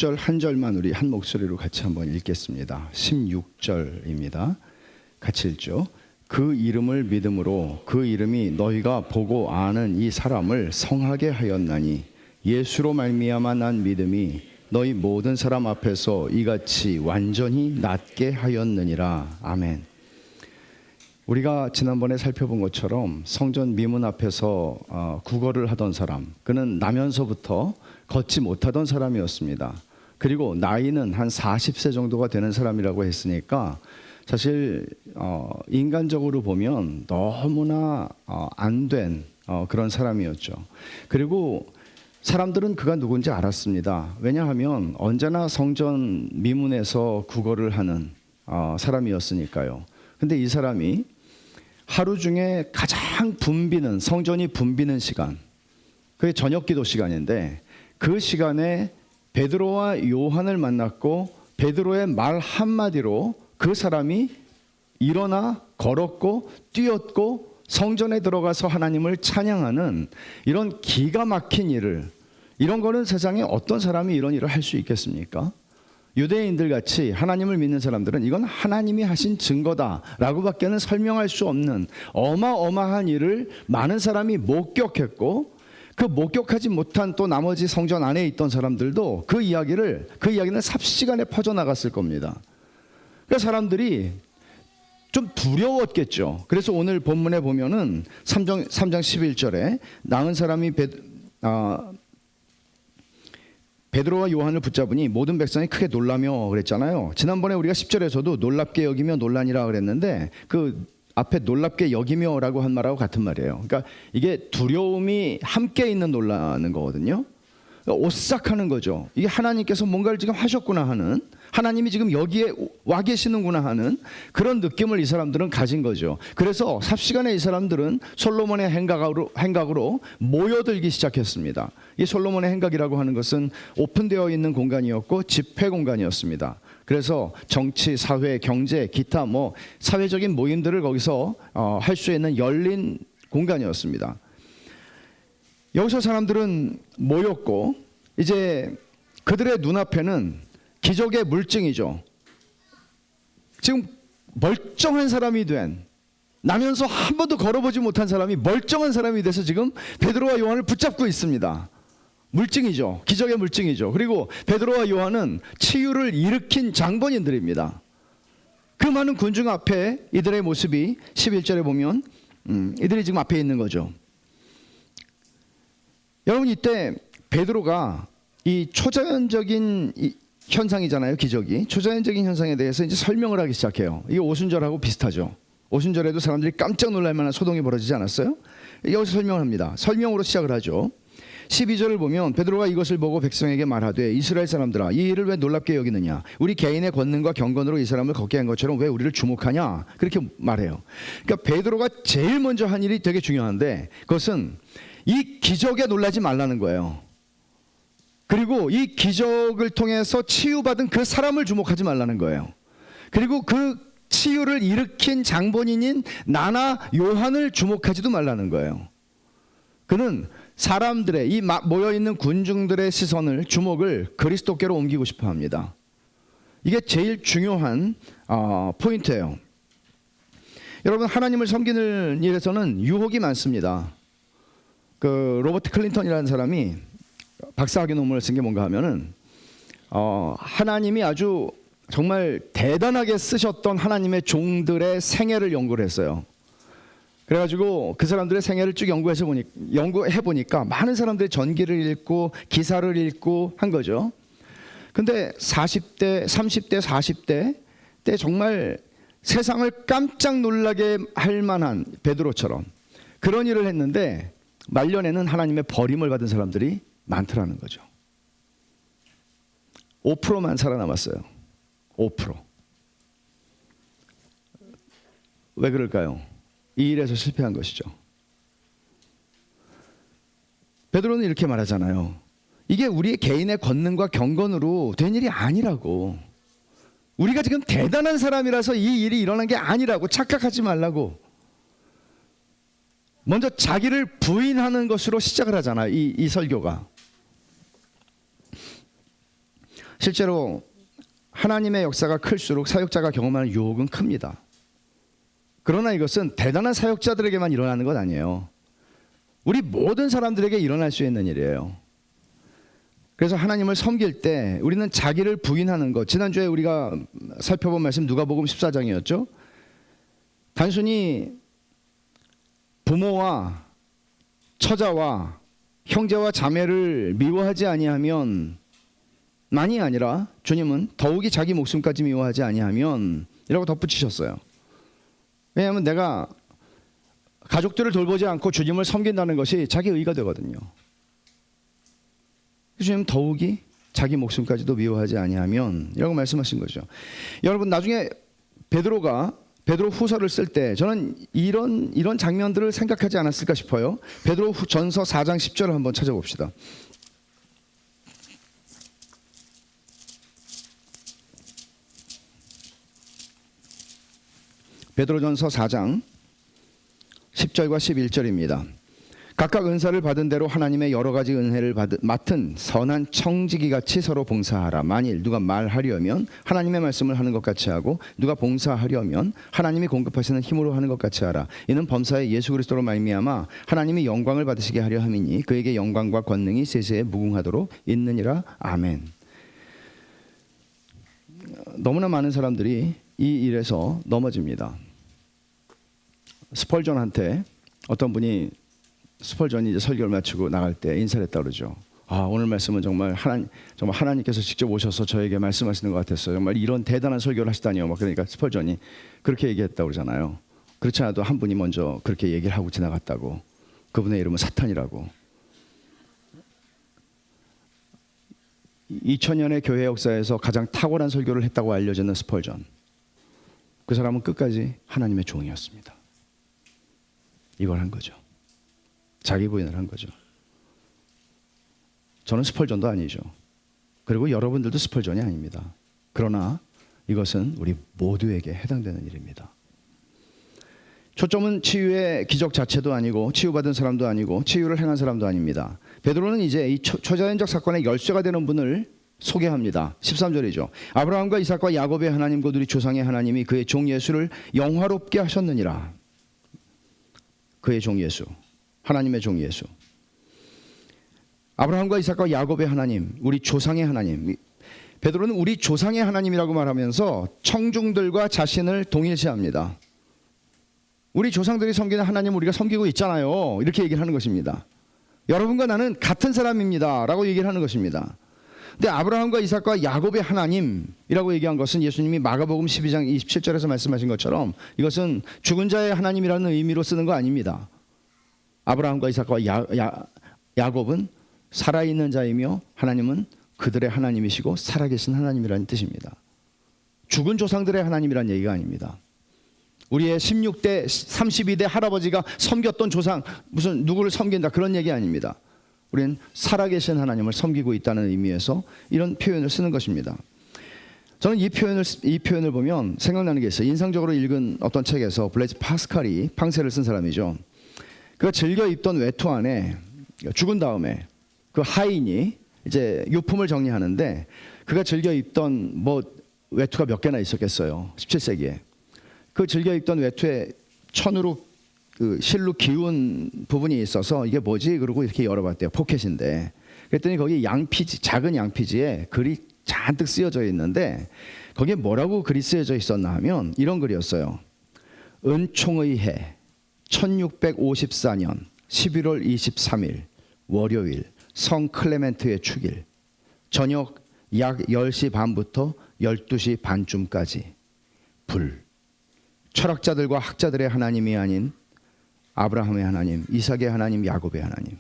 16절 한 절만 우리 한 목소리로 같이 한번 읽겠습니다. 16절입니다. 같이 읽죠. 그 이름을 믿음으로 그 이름이 너희가 보고 아는 이 사람을 성하게 하였나니 예수로 말미암아 난 믿음이 너희 모든 사람 앞에서 이같이 완전히 낫게 하였느니라. 아멘. 우리가 지난번에 살펴본 것처럼 성전 미문 앞에서 구걸을 하던 사람, 그는 나면서부터 걷지 못하던 사람이었습니다. 그리고 나이는 한 40세 정도가 되는 사람이라고 했으니까 사실 인간적으로 보면 너무나 안 된 그런 사람이었죠. 그리고 사람들은 그가 누군지 알았습니다. 왜냐하면 언제나 성전 미문에서 구걸을 하는 사람이었으니까요. 근데 이 사람이 하루 중에 가장 붐비는, 성전이 붐비는 시간, 그게 저녁 기도 시간인데 그 시간에 베드로와 요한을 만났고 베드로의 말 한마디로 그 사람이 일어나 걸었고 뛰었고 성전에 들어가서 하나님을 찬양하는 이런 기가 막힌 일을, 이런 거는 세상에 어떤 사람이 이런 일을 할 수 있겠습니까? 유대인들 같이 하나님을 믿는 사람들은 이건 하나님이 하신 증거다라고 밖에는 설명할 수 없는 어마어마한 일을 많은 사람이 목격했고, 그 목격하지 못한 또 나머지 성전 안에 있던 사람들도 그 이야기는 삽시간에 퍼져나갔을 겁니다. 그러니까 사람들이 좀 두려웠겠죠. 그래서 오늘 본문에 보면은 3장 11절에 나은 사람이 베드로와 요한을 붙잡으니 모든 백성이 크게 놀라며 그랬잖아요. 지난번에 우리가 10절에서도 놀랍게 여기며 놀라니라 그랬는데 그 앞에 놀랍게 여기며라고 한 말하고 같은 말이에요. 그러니까 이게 두려움이 함께 있는 놀라는 거거든요. 그러니까 오싹하는 거죠. 이게 하나님께서 뭔가를 지금 하셨구나 하는, 하나님이 지금 여기에 와 계시는구나 하는 그런 느낌을 이 사람들은 가진 거죠. 그래서 삽시간에 이 사람들은 솔로몬의 행각으로 모여들기 시작했습니다. 이 솔로몬의 행각이라고 하는 것은 오픈되어 있는 공간이었고 집회 공간이었습니다. 그래서 정치, 사회, 경제, 기타 사회적인 모임들을 거기서 할 수 있는 열린 공간이었습니다. 여기서 사람들은 모였고 이제 그들의 눈앞에는 기적의 물증이죠. 지금 멀쩡한 사람이 된, 나면서 한 번도 걸어보지 못한 사람이 멀쩡한 사람이 돼서 지금 베드로와 요한을 붙잡고 있습니다. 물증이죠. 기적의 물증이죠. 그리고 베드로와 요한은 치유를 일으킨 장본인들입니다. 그 많은 군중 앞에 이들의 모습이 11절에 보면 이들이 지금 앞에 있는 거죠. 여러분, 이때 베드로가 이 초자연적인 현상이잖아요. 기적이 초자연적인 현상에 대해서 이제 설명을 하기 시작해요. 이게 오순절하고 비슷하죠. 오순절에도 사람들이 깜짝 놀랄 만한 소동이 벌어지지 않았어요? 여기서 설명을 합니다. 설명으로 시작을 하죠. 12절을 보면 베드로가 이것을 보고 백성에게 말하되 이스라엘 사람들아, 이 일을 왜 놀랍게 여기느냐? 우리 개인의 권능과 경건으로 이 사람을 걷게 한 것처럼 왜 우리를 주목하냐? 그렇게 말해요. 그러니까 베드로가 제일 먼저 한 일이 되게 중요한데 그것은 이 기적에 놀라지 말라는 거예요. 그리고 이 기적을 통해서 치유받은 그 사람을 주목하지 말라는 거예요. 그리고 그 치유를 일으킨 장본인인 나나 요한을 주목하지도 말라는 거예요. 그는 사람들의, 이 모여있는 군중들의 시선을, 주목을 그리스도께로 옮기고 싶어 합니다. 이게 제일 중요한 포인트예요. 여러분, 하나님을 섬기는 일에서는 유혹이 많습니다. 그 로버트 클린턴이라는 사람이 박사학위 논문을 쓴 게 뭔가 하면은 하나님이 아주 정말 대단하게 쓰셨던 하나님의 종들의 생애를 연구를 했어요. 그래가지고 그 사람들의 생애를 쭉 연구해 보니까 많은 사람들이 전기를 읽고 기사를 읽고 한 거죠. 근데 40대, 30대, 40대 때 정말 세상을 깜짝 놀라게 할 만한 베드로처럼 그런 일을 했는데 말년에는 하나님의 버림을 받은 사람들이 많더라는 거죠. 5%만 살아남았어요. 5%. 왜 그럴까요? 이 일에서 실패한 것이죠. 베드로는 이렇게 말하잖아요. 이게 우리의 개인의 권능과 경건으로 된 일이 아니라고. 우리가 지금 대단한 사람이라서 이 일이 일어난 게 아니라고 착각하지 말라고. 먼저 자기를 부인하는 것으로 시작을 하잖아요. 이 설교가. 실제로 하나님의 역사가 클수록 사역자가 경험하는 유혹은 큽니다. 그러나 이것은 대단한 사역자들에게만 일어나는 것 아니에요. 우리 모든 사람들에게 일어날 수 있는 일이에요. 그래서 하나님을 섬길 때 우리는 자기를 부인하는 것, 지난주에 우리가 살펴본 말씀 누가복음 14장이었죠. 단순히 부모와 처자와 형제와 자매를 미워하지 아니하면 만이 아니라 주님은 더욱이 자기 목숨까지 미워하지 아니하면 이라고 덧붙이셨어요. 왜냐하면 내가 가족들을 돌보지 않고 주님을 섬긴다는 것이 자기 의가 되거든요. 주님 더욱이 자기 목숨까지도 미워하지 아니하면 이라고 말씀하신 거죠. 여러분 나중에 베드로 후서를 쓸 때 저는 이런 장면들을 생각하지 않았을까 싶어요. 베드로 전서 4장 10절을 한번 찾아봅시다. 베드로전서 4장 10절과 11절입니다. 각각 은사를 받은 대로 하나님의 여러 가지 은혜를 맡은 선한 청지기같이 서로 봉사하라. 만일 누가 말하려면 하나님의 말씀을 하는 것 같이 하고 누가 봉사하려면 하나님이 공급하시는 힘으로 하는 것 같이 하라. 이는 범사에 예수 그리스도로 말미암아 하나님이 영광을 받으시게 하려 함이니 그에게 영광과 권능이 세세에 무궁하도록 있느니라. 아멘. 너무나 많은 사람들이 이 일에서 넘어집니다. 스펄전한테 어떤 분이 스펄전이 이제 설교를 마치고 나갈 때 인사를 했다 그러죠. 오늘 말씀은 정말 하나님께서 직접 오셔서 저에게 말씀하시는 것 같았어요. 정말 이런 대단한 설교를 하시다니요. 그러니까 스펄전이 그렇게 얘기했다고 그러잖아요. 그렇지 않아도 한 분이 먼저 그렇게 얘기를 하고 지나갔다고. 그분의 이름은 사탄이라고. 2000년의 교회 역사에서 가장 탁월한 설교를 했다고 알려지는 스펄전. 그 사람은 끝까지 하나님의 종이었습니다. 이걸 한 거죠. 자기 부인을 한 거죠. 저는 스펄전도 아니죠. 그리고 여러분들도 스펄전이 아닙니다. 그러나 이것은 우리 모두에게 해당되는 일입니다. 초점은 치유의 기적 자체도 아니고 치유받은 사람도 아니고 치유를 행한 사람도 아닙니다. 베드로는 이제 이 초자연적 사건의 열쇠가 되는 분을 소개합니다. 13절이죠. 아브라함과 이삭과 야곱의 하나님 곧 우리 조상의 하나님이 그의 종 예수를 영화롭게 하셨느니라. 그의 종 예수, 하나님의 종 예수. 아브라함과 이삭과 야곱의 하나님, 우리 조상의 하나님. 베드로는 우리 조상의 하나님이라고 말하면서 청중들과 자신을 동일시합니다. 우리 조상들이 섬기는 하나님 우리가 섬기고 있잖아요. 이렇게 얘기를 하는 것입니다. 여러분과 나는 같은 사람입니다 라고 얘기를 하는 것입니다. 근데 아브라함과 이삭과 야곱의 하나님이라고 얘기한 것은 예수님이 마가복음 12장 27절에서 말씀하신 것처럼 이것은 죽은 자의 하나님이라는 의미로 쓰는 거 아닙니다. 아브라함과 이삭과 야곱은 살아있는 자이며 하나님은 그들의 하나님이시고 살아계신 하나님이라는 뜻입니다. 죽은 조상들의 하나님이라는 얘기가 아닙니다. 우리의 16대 32대 할아버지가 섬겼던 조상 무슨 누구를 섬긴다 그런 얘기 아닙니다. 우리는 살아계신 하나님을 섬기고 있다는 의미에서 이런 표현을 쓰는 것입니다. 저는 이 표현을 보면 생각나는 게 있어요. 인상적으로 읽은 어떤 책에서 블레이즈 파스칼이 팡세를 쓴 사람이죠. 그가 즐겨 입던 외투 안에 죽은 다음에 그 하인이 이제 유품을 정리하는데 그가 즐겨 입던 외투가 몇 개나 있었겠어요. 17세기에. 그 즐겨 입던 외투에 천으로 그 실로 기운 부분이 있어서 이게 뭐지? 그러고 이렇게 열어봤대요. 포켓인데. 그랬더니 거기 작은 양피지에 글이 잔뜩 쓰여져 있는데 거기에 뭐라고 글이 쓰여져 있었나 하면 이런 글이었어요. 은총의 해 1654년 11월 23일 월요일 성 클레멘트의 축일 저녁 약 10시 반부터 12시 반쯤까지 불 철학자들과 학자들의 하나님이 아닌 아브라함의 하나님, 이삭의 하나님, 야곱의 하나님.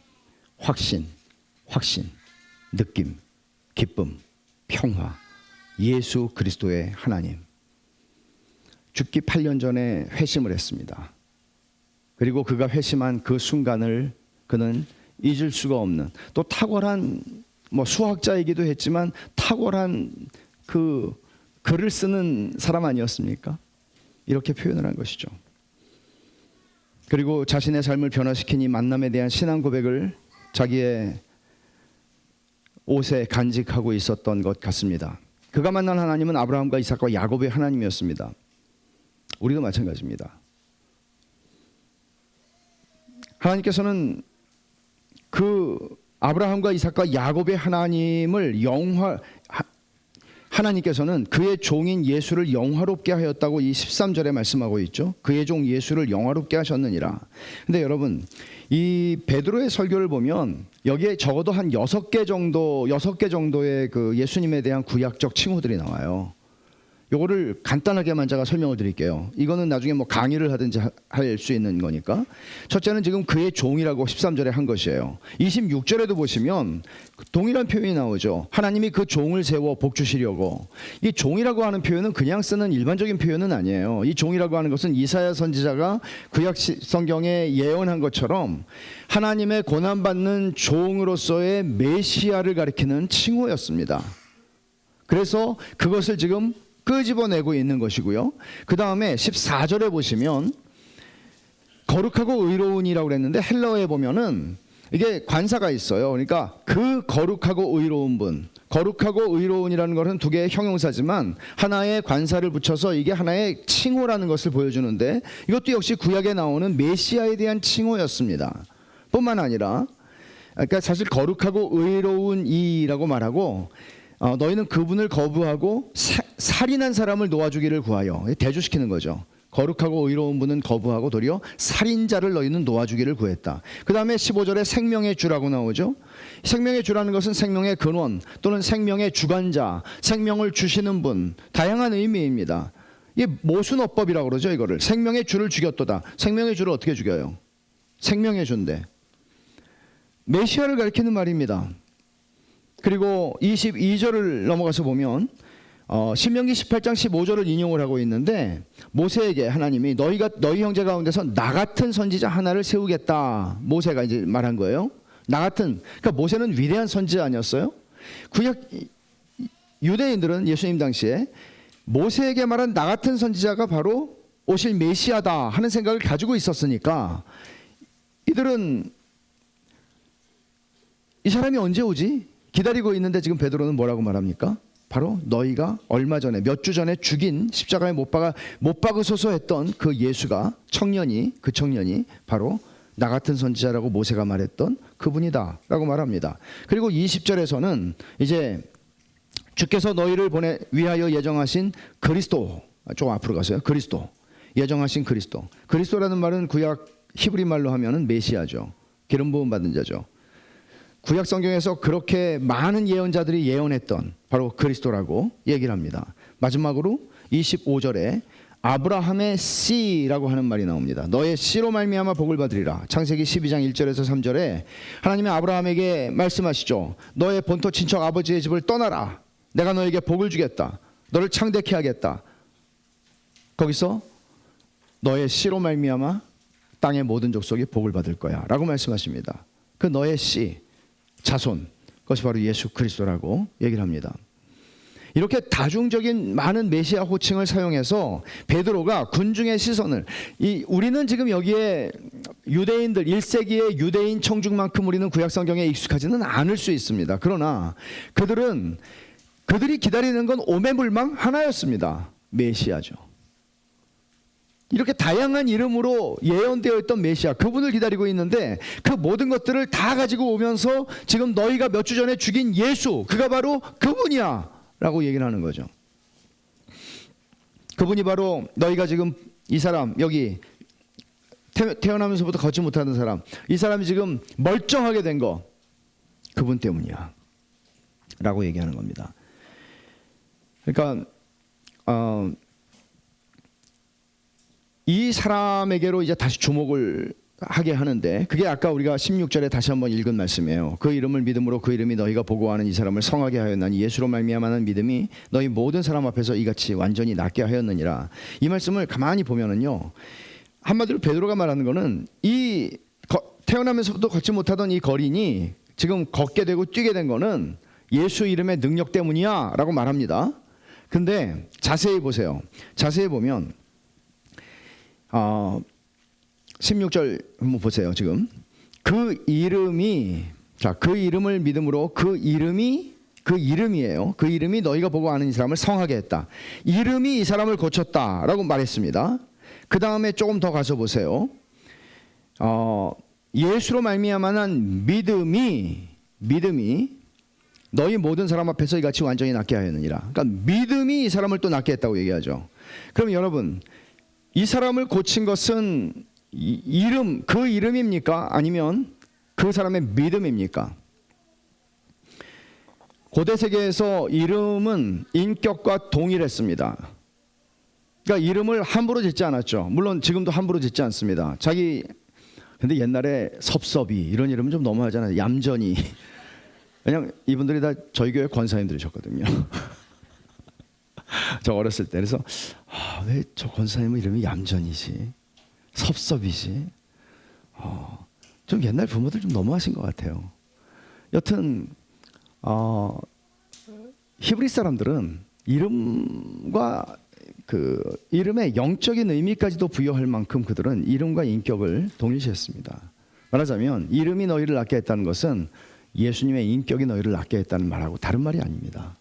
확신, 느낌, 기쁨, 평화, 예수 그리스도의 하나님. 죽기 8년 전에 회심을 했습니다. 그리고 그가 회심한 그 순간을 그는 잊을 수가 없는 또 탁월한 수학자이기도 했지만 탁월한 그 글을 쓰는 사람 아니었습니까? 이렇게 표현을 한 것이죠. 그리고 자신의 삶을 변화시킨 이 만남에 대한 신앙 고백을 자기의 옷에 간직하고 있었던 것 같습니다. 그가 만난 하나님은 아브라함과 이삭과 야곱의 하나님이었습니다. 우리도 마찬가지입니다. 하나님께서는 그 아브라함과 이삭과 야곱의 하나님을 하나님께서는 그의 종인 예수를 영화롭게 하였다고 이 13절에 말씀하고 있죠. 그의 종 예수를 영화롭게 하셨느니라. 근데 여러분, 이 베드로의 설교를 보면 여기에 적어도 한 6개 정도의 그 예수님에 대한 구약적 칭호들이 나와요. 요거를 간단하게만 제가 설명을 드릴게요. 이거는 나중에 뭐 강의를 하든지 할 수 있는 거니까. 첫째는 지금 그의 종이라고 13절에 한 것이에요. 26절에도 보시면 동일한 표현이 나오죠. 하나님이 그 종을 세워 복 주시려고. 이 종이라고 하는 표현은 그냥 쓰는 일반적인 표현은 아니에요. 이 종이라고 하는 것은 이사야 선지자가 구약 성경에 예언한 것처럼 하나님의 고난받는 종으로서의 메시아를 가리키는 칭호였습니다. 그래서 그것을 지금 끄집어내고 있는 것이고요. 그 다음에 14절에 보시면 거룩하고 의로운이라고 그랬는데 헬라어에 보면은 이게 관사가 있어요. 그러니까 그 거룩하고 의로운 분, 거룩하고 의로운이라는 것은 두 개의 형용사지만 하나의 관사를 붙여서 이게 하나의 칭호라는 것을 보여주는데 이것도 역시 구약에 나오는 메시아에 대한 칭호였습니다. 뿐만 아니라 그러니까 사실 거룩하고 의로운 이라고 말하고 너희는 그분을 거부하고 살인한 사람을 놓아주기를 구하여, 대조시키는 거죠. 거룩하고 의로운 분은 거부하고 도리어 살인자를 너희는 놓아주기를 구했다. 그 다음에 15절에 생명의 주라고 나오죠. 생명의 주라는 것은 생명의 근원 또는 생명의 주관자, 생명을 주시는 분, 다양한 의미입니다. 이게 모순어법이라고 그러죠. 이거를 생명의 주를 죽였도다. 생명의 주를 어떻게 죽여요? 생명의 주인데 메시아를 가리키는 말입니다. 그리고 22절을 넘어가서 보면 신명기 18장 15절을 인용을 하고 있는데 모세에게 하나님이 너희 형제 가운데서 나 같은 선지자 하나를 세우겠다. 모세가 이제 말한 거예요. 나 같은, 그러니까 모세는 위대한 선지자 아니었어요? 구약 유대인들은 예수님 당시에 모세에게 말한 나 같은 선지자가 바로 오실 메시아다 하는 생각을 가지고 있었으니까 이들은 이 사람이 언제 오지? 기다리고 있는데 지금 베드로는 뭐라고 말합니까? 바로 너희가 얼마 전에 몇 주 전에 죽인 십자가에 못 박으소서 했던 그 예수가 그 청년이 바로 나 같은 선지자라고 모세가 말했던 그분이다 라고 말합니다. 그리고 20절에서는 이제 주께서 너희를 위하여 예정하신 그리스도, 좀 앞으로 가세요. 그리스도, 예정하신 그리스도라는 말은 구약 히브리 말로 하면은 메시아죠. 기름 부음 받은 자죠. 구약 성경에서 그렇게 많은 예언자들이 예언했던 바로 그리스도라고 얘기를 합니다. 마지막으로 25절에 아브라함의 씨라고 하는 말이 나옵니다. 너의 씨로 말미암아 복을 받으리라. 창세기 12장 1절에서 3절에 하나님이 아브라함에게 말씀하시죠. 너의 본토 친척 아버지의 집을 떠나라. 내가 너에게 복을 주겠다. 너를 창대케 하겠다. 거기서 너의 씨로 말미암아 땅의 모든 족속이 복을 받을 거야 라고 말씀하십니다. 그 너의 씨, 자손, 그것이 바로 예수 그리스도라고 얘기를 합니다. 이렇게 다중적인 많은 메시아 호칭을 사용해서 베드로가 군중의 시선을, 우리는 지금 여기에 유대인들 1세기의 유대인 청중만큼 우리는 구약 성경에 익숙하지는 않을 수 있습니다. 그러나 그들이 기다리는 건 오매물망 하나였습니다. 메시아죠. 이렇게 다양한 이름으로 예언되어 있던 메시아, 그분을 기다리고 있는데 그 모든 것들을 다 가지고 오면서 지금 너희가 몇 주 전에 죽인 예수, 그가 바로 그분이야 라고 얘기를 하는 거죠. 그분이 바로 너희가 지금 이 사람, 여기 태어나면서부터 걷지 못하는 사람, 이 사람이 지금 멀쩡하게 된 거 그분 때문이야 라고 얘기하는 겁니다. 그러니까 이 사람에게로 이제 다시 주목을 하게 하는데 그게 아까 우리가 16절에 다시 한번 읽은 말씀이에요. 그 이름을 믿음으로 그 이름이 너희가 보고하는 이 사람을 성하게 하였나니 예수로 말미암아는 믿음이 너희 모든 사람 앞에서 이같이 완전히 낫게 하였느니라. 이 말씀을 가만히 보면은요, 한마디로 베드로가 말하는 거는 태어나면서부터 걷지 못하던 이 거린이 지금 걷게 되고 뛰게 된 거는 예수 이름의 능력 때문이야 라고 말합니다. 근데 자세히 보세요. 자세히 보면 16절 한번 보세요. 지금 그 이름이 자, 그 이름을 믿음으로 그 이름이에요. 그 이름이 너희가 보고 아는 이 사람을 성하게 했다. 이름이 이 사람을 고쳤다라고 말했습니다. 그 다음에 조금 더 가서 보세요. 예수로 말미암아는 믿음이 너희 모든 사람 앞에서 이같이 완전히 낫게 하였느니라. 그러니까 믿음이 이 사람을 또 낫게 했다고 얘기하죠. 그럼 여러분, 이 사람을 고친 것은 그 이름입니까? 아니면 그 사람의 믿음입니까? 고대 세계에서 이름은 인격과 동일했습니다. 그러니까 이름을 함부로 짓지 않았죠. 물론 지금도 함부로 짓지 않습니다. 근데 옛날에 섭섭이 이런 이름은 좀 너무하잖아요. 얌전히. 그냥 이분들이 다 저희 교회 권사님들이셨거든요. 저 어렸을 때. 그래서 왜 저 권사님은 이름이 얌전이지, 섭섭이지. 좀 옛날 부모들 좀 너무하신 것 같아요. 여튼 히브리 사람들은 이름과 그 이름의 영적인 의미까지도 부여할 만큼 그들은 이름과 인격을 동일시했습니다. 말하자면 이름이 너희를 낫게 했다는 것은 예수님의 인격이 너희를 낫게 했다는 말하고 다른 말이 아닙니다.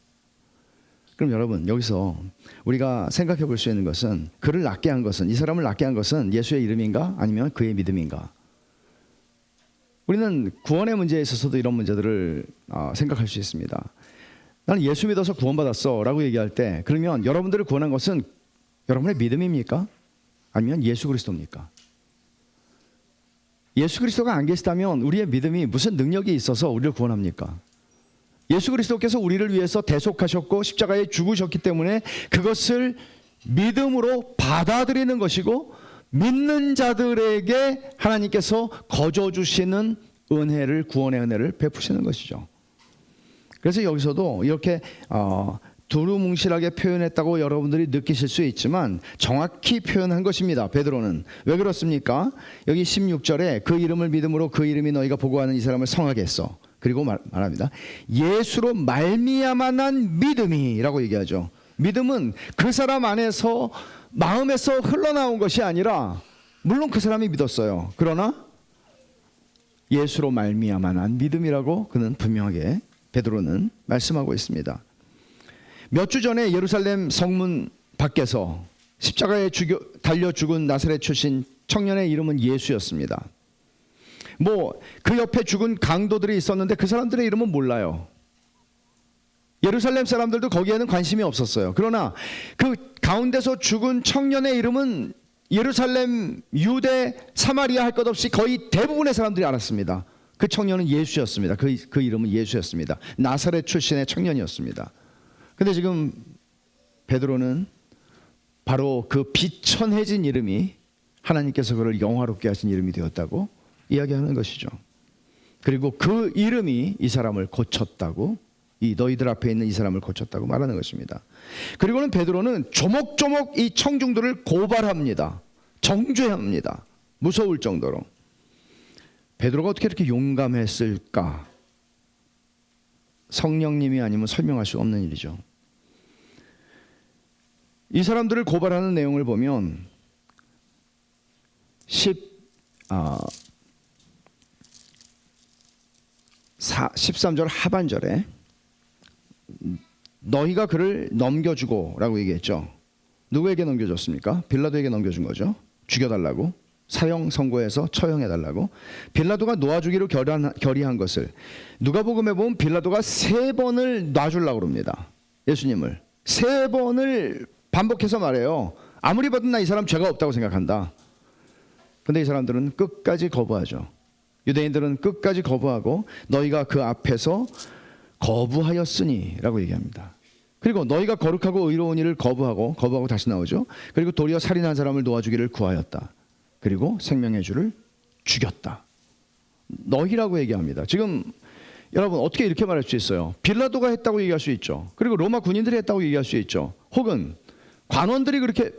그럼 여러분, 여기서 우리가 생각해 볼 수 있는 것은 그를 낫게 한 것은, 이 사람을 낫게 한 것은 예수의 이름인가 아니면 그의 믿음인가? 우리는 구원의 문제에 있어서도 이런 문제들을 생각할 수 있습니다. 나는 예수 믿어서 구원받았어 라고 얘기할 때, 그러면 여러분들을 구원한 것은 여러분의 믿음입니까? 아니면 예수 그리스도입니까? 예수 그리스도가 안 계시다면 우리의 믿음이 무슨 능력이 있어서 우리를 구원합니까? 예수 그리스도께서 우리를 위해서 대속하셨고 십자가에 죽으셨기 때문에 그것을 믿음으로 받아들이는 것이고, 믿는 자들에게 하나님께서 거저 주시는 은혜를, 구원의 은혜를 베푸시는 것이죠. 그래서 여기서도 이렇게 두루뭉실하게 표현했다고 여러분들이 느끼실 수 있지만 정확히 표현한 것입니다. 베드로는 왜 그렇습니까? 여기 16절에 그 이름을 믿음으로 그 이름이 너희가 보고하는 이 사람을 성하게 했어. 그리고 말합니다. 예수로 말미암아 난 믿음이라고 얘기하죠. 믿음은 그 사람 안에서, 마음에서 흘러나온 것이 아니라, 물론 그 사람이 믿었어요. 그러나 예수로 말미암아 난 믿음이라고 그는 분명하게, 베드로는 말씀하고 있습니다. 몇 주 전에 예루살렘 성문 밖에서 십자가에 달려 죽은 나사렛 출신 청년의 이름은 예수였습니다. 그 옆에 죽은 강도들이 있었는데 그 사람들의 이름은 몰라요. 예루살렘 사람들도 거기에는 관심이 없었어요. 그러나 그 가운데서 죽은 청년의 이름은 예루살렘, 유대, 사마리아 할 것 없이 거의 대부분의 사람들이 알았습니다. 그 청년은 예수였습니다. 그 이름은 예수였습니다. 나사렛 출신의 청년이었습니다. 근데 지금 베드로는 바로 그 비천해진 이름이 하나님께서 그를 영화롭게 하신 이름이 되었다고 이야기하는 것이죠. 그리고 그 이름이 이 사람을 고쳤다고, 이 너희들 앞에 있는 이 사람을 고쳤다고 말하는 것입니다. 그리고는 베드로는 조목조목 이 청중들을 고발합니다. 정죄합니다. 무서울 정도로. 베드로가 어떻게 이렇게 용감했을까? 성령님이 아니면 설명할 수 없는 일이죠. 이 사람들을 고발하는 내용을 보면 13절 하반절에 너희가 그를 넘겨주고 라고 얘기했죠. 누구에게 넘겨줬습니까? 빌라도에게 넘겨준 거죠. 죽여달라고, 사형 선고해서 처형해달라고. 빌라도가 놓아주기로 결의한 것을 누가복음에 보면 빌라도가 3번을 놔주려고 합니다. 예수님을 3번을 반복해서 말해요. 아무리 봐도 나 이 사람 죄가 없다고 생각한다. 근데 이 사람들은 끝까지 거부하죠. 유대인들은 끝까지 거부하고 너희가 그 앞에서 거부하였으니 라고 얘기합니다. 그리고 너희가 거룩하고 의로운 일을 거부하고 다시 나오죠. 그리고 도리어 살인한 사람을 놓아주기를 구하였다. 그리고 생명의 주를 죽였다. 너희라고 얘기합니다. 지금 여러분 어떻게 이렇게 말할 수 있어요? 빌라도가 했다고 얘기할 수 있죠. 그리고 로마 군인들이 했다고 얘기할 수 있죠. 혹은 관원들이 그렇게,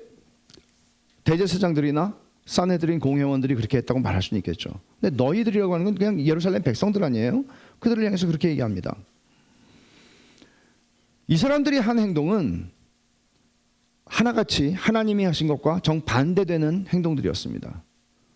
대제사장들이나 산헤드린 공회원들이 그렇게 했다고 말할 수는 있겠죠. 근데 너희들이라고 하는 건 그냥 예루살렘 백성들 아니에요? 그들을 향해서 그렇게 얘기합니다. 이 사람들이 한 행동은 하나같이 하나님이 하신 것과 정반대되는 행동들이었습니다.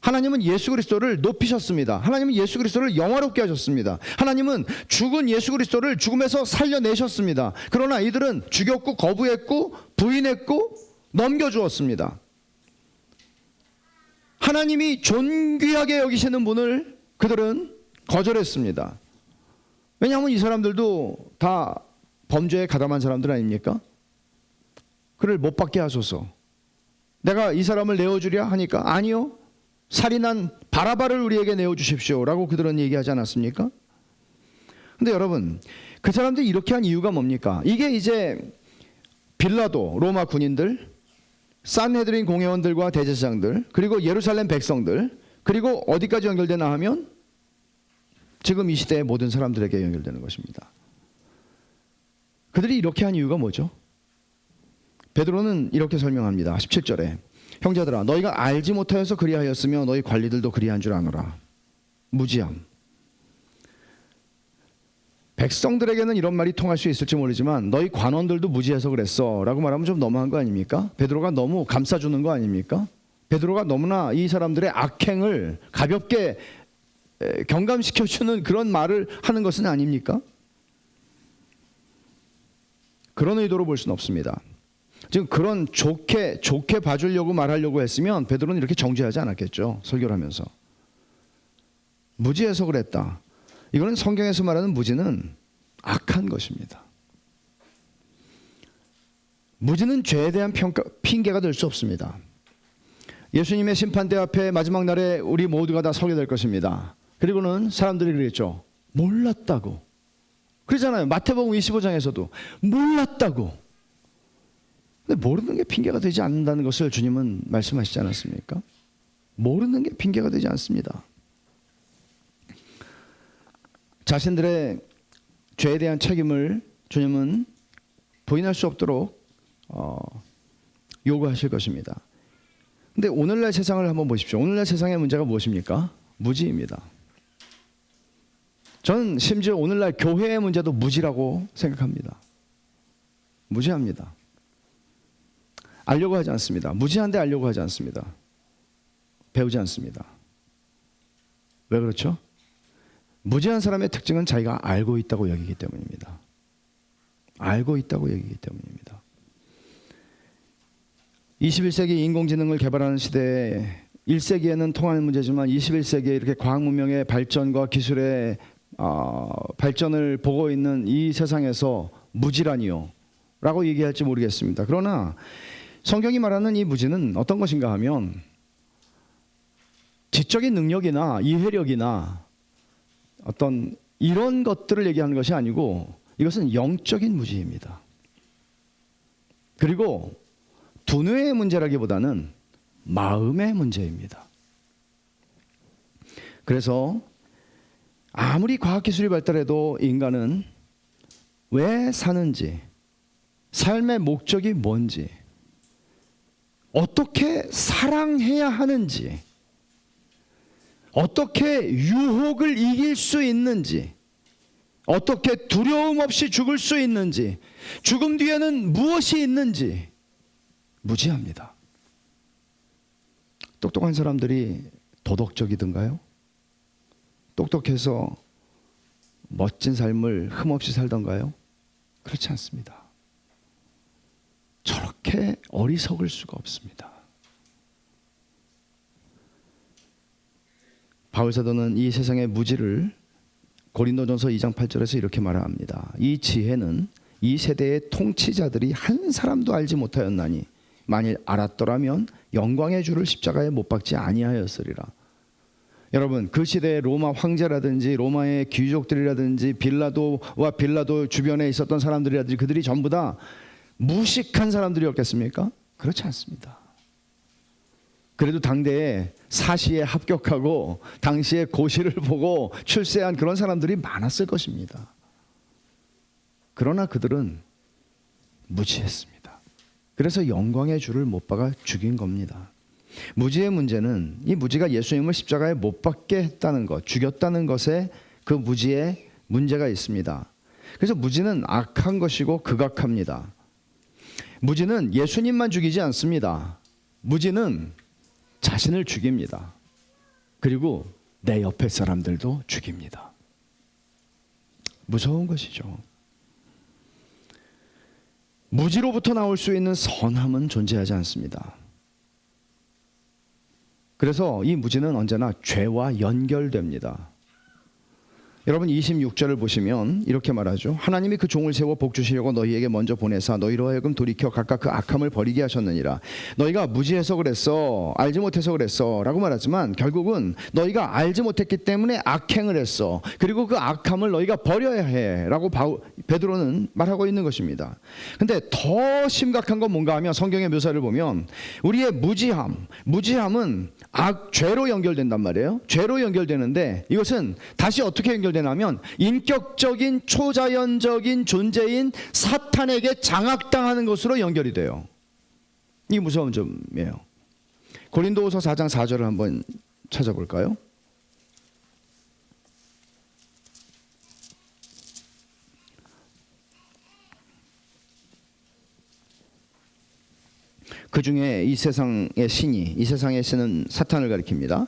하나님은 예수 그리스도를 높이셨습니다. 하나님은 예수 그리스도를 영화롭게 하셨습니다. 하나님은 죽은 예수 그리스도를 죽음에서 살려내셨습니다. 그러나 이들은 죽였고 거부했고 부인했고 넘겨주었습니다. 하나님이 존귀하게 여기시는 분을 그들은 거절했습니다. 왜냐하면 이 사람들도 다 범죄에 가담한 사람들 아닙니까? 그를 못 받게 하소서. 내가 이 사람을 내어주랴 하니까 아니요, 살인한 바라바를 우리에게 내어주십시오 라고 그들은 얘기하지 않았습니까? 근데 여러분, 그 사람들이 이렇게 한 이유가 뭡니까? 이게 이제 빌라도 로마 군인들, 산헤드린 공회원들과 대제사장들, 그리고 예루살렘 백성들, 그리고 어디까지 연결되나 하면 지금 이 시대의 모든 사람들에게 연결되는 것입니다. 그들이 이렇게 한 이유가 뭐죠? 베드로는 이렇게 설명합니다. 17절에 형제들아, 너희가 알지 못하여서 그리하였으며 너희 관리들도 그리한 줄 아노라. 무지함. 백성들에게는 이런 말이 통할 수 있을지 모르지만 너희 관원들도 무지해서 그랬어 라고 말하면 좀 너무한 거 아닙니까? 베드로가 너무 감싸주는 거 아닙니까? 베드로가 너무나 이 사람들의 악행을 가볍게 경감시켜주는 그런 말을 하는 것은 아닙니까? 그런 의도로 볼 수는 없습니다. 지금 그런 좋게 봐주려고 말하려고 했으면 베드로는 이렇게 정죄하지 않았겠죠. 설교를 하면서. 무지해서 그랬다. 이거는 성경에서 말하는 무지는 악한 것입니다. 무지는 죄에 대한 핑계가 될 수 없습니다. 예수님의 심판대 앞에 마지막 날에 우리 모두가 다 서게 될 것입니다. 그리고는 사람들이 그랬죠. 몰랐다고. 그러잖아요. 마태복음 25장에서도 몰랐다고. 근데 모르는 게 핑계가 되지 않는다는 것을 주님은 말씀하시지 않았습니까? 모르는 게 핑계가 되지 않습니다. 자신들의 죄에 대한 책임을 주님은 부인할 수 없도록 요구하실 것입니다. 근데 오늘날 세상을 한번 보십시오. 오늘날 세상의 문제가 무엇입니까? 무지입니다. 저는 심지어 오늘날 교회의 문제도 무지라고 생각합니다. 무지합니다. 알려고 하지 않습니다. 무지한데 알려고 하지 않습니다. 배우지 않습니다. 왜 그렇죠? 무지한 사람의 특징은 자기가 알고 있다고 여기기 때문입니다. 알고 있다고 여기기 때문입니다. 21세기 인공지능을 개발하는 시대에 1세기에는 통하는 문제지만 21세기에 이렇게 과학문명의 발전과 기술의 발전을 보고 있는 이 세상에서 무지라니요 라고 얘기할지 모르겠습니다. 그러나 성경이 말하는 이 무지는 어떤 것인가 하면 지적인 능력이나 이해력이나 어떤 이런 것들을 얘기하는 것이 아니고 이것은 영적인 무지입니다. 그리고 두뇌의 문제라기보다는 마음의 문제입니다. 그래서 아무리 과학기술이 발달해도 인간은 왜 사는지, 삶의 목적이 뭔지, 어떻게 사랑해야 하는지, 어떻게 유혹을 이길 수 있는지, 어떻게 두려움 없이 죽을 수 있는지, 죽음 뒤에는 무엇이 있는지 무지합니다. 똑똑한 사람들이 도덕적이든가요? 똑똑해서 멋진 삶을 흠없이 살던가요? 그렇지 않습니다. 저렇게 어리석을 수가 없습니다. 바울사도는 이 세상의 무지를 고린도전서 2장 8절에서 이렇게 말합니다. 이 지혜는 이 세대의 통치자들이 한 사람도 알지 못하였나니 만일 알았더라면 영광의 주를 십자가에 못 박지 아니하였으리라. 여러분, 그 시대의 로마 황제라든지 로마의 귀족들이라든지 빌라도와 빌라도 주변에 있었던 사람들이라든지 그들이 전부 다 무식한 사람들이었겠습니까? 그렇지 않습니다. 그래도 당대에 사시에 합격하고 당시에 고시를 보고 출세한 그런 사람들이 많았을 것입니다. 그러나 그들은 무지했습니다. 그래서 영광의 주를 못 박아 죽인 겁니다. 무지의 문제는 이 무지가 예수님을 십자가에 못 박게 했다는 것, 죽였다는 것에 그 무지에 문제가 있습니다. 그래서 무지는 악한 것이고 극악합니다. 무지는 예수님만 죽이지 않습니다. 무지는 자신을 죽입니다. 그리고 내 옆에 사람들도 죽입니다. 무서운 것이죠. 무지로부터 나올 수 있는 선함은 존재하지 않습니다. 그래서 이 무지는 언제나 죄와 연결됩니다. 여러분 26절을 보시면 이렇게 말하죠. 하나님이 그 종을 세워 복 주시려고 너희에게 먼저 보내사 너희로 하여금 돌이켜 각각 그 악함을 버리게 하셨느니라. 너희가 무지해서 그랬어, 알지 못해서 그랬어 라고 말하지만 결국은 너희가 알지 못했기 때문에 악행을 했어. 그리고 그 악함을 너희가 버려야 해 라고 베드로는 말하고 있는 것입니다. 근데 더 심각한 건 뭔가 하면 성경의 묘사를 보면 우리의 무지함은 죄로 연결된단 말이에요. 죄로 연결되는데 이것은 다시 어떻게 연결되냐면 인격적인 초자연적인 존재인 사탄에게 장악당하는 것으로 연결이 돼요. 이게 무서운 점이에요. 고린도후서 4장 4절을 한번 찾아볼까요? 그 중에 이 세상의 신은 사탄을 가리킵니다.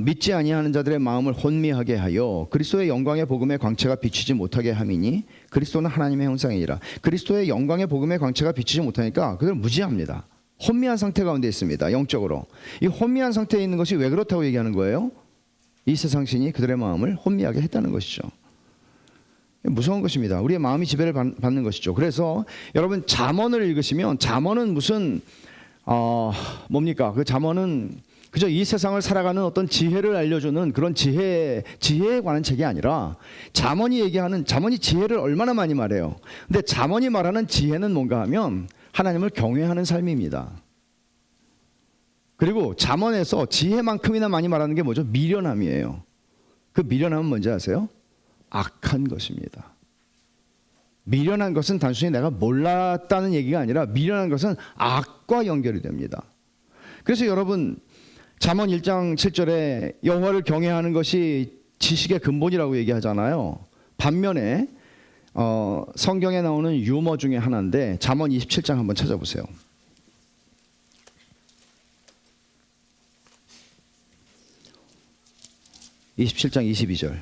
믿지 아니하는 자들의 마음을 혼미하게 하여 그리스도의 영광의 복음의 광채가 비치지 못하게 함이니 그리스도는 하나님의 형상이니라. 그리스도의 영광의 복음의 광채가 비치지 못하니까 그들은 무지합니다. 혼미한 상태 가운데 있습니다. 영적으로. 이 혼미한 상태에 있는 것이 왜 그렇다고 얘기하는 거예요? 이 세상 신이 그들의 마음을 혼미하게 했다는 것이죠. 무서운 것입니다. 우리의 마음이 지배를 받는 것이죠. 그래서 여러분 잠언을 읽으시면 잠언은 무슨 뭡니까? 그 잠언은 그저 이 세상을 살아가는 어떤 지혜를 알려주는 그런 지혜에 관한 책이 아니라 잠언이 지혜를 얼마나 많이 말해요. 근데 잠언이 말하는 지혜는 뭔가 하면 하나님을 경외하는 삶입니다. 그리고 잠언에서 지혜만큼이나 많이 말하는 게 뭐죠? 미련함이에요. 그 미련함은 뭔지 아세요? 악한 것입니다. 미련한 것은 단순히 내가 몰랐다는 얘기가 아니라 미련한 것은 악과 연결이 됩니다. 그래서 여러분 잠언 1장 7절에 여호와를 경외하는 것이 지식의 근본이라고 얘기하잖아요. 반면에 성경에 나오는 유머 중에 하나인데 잠언 27장 한번 찾아보세요. (27장 22절)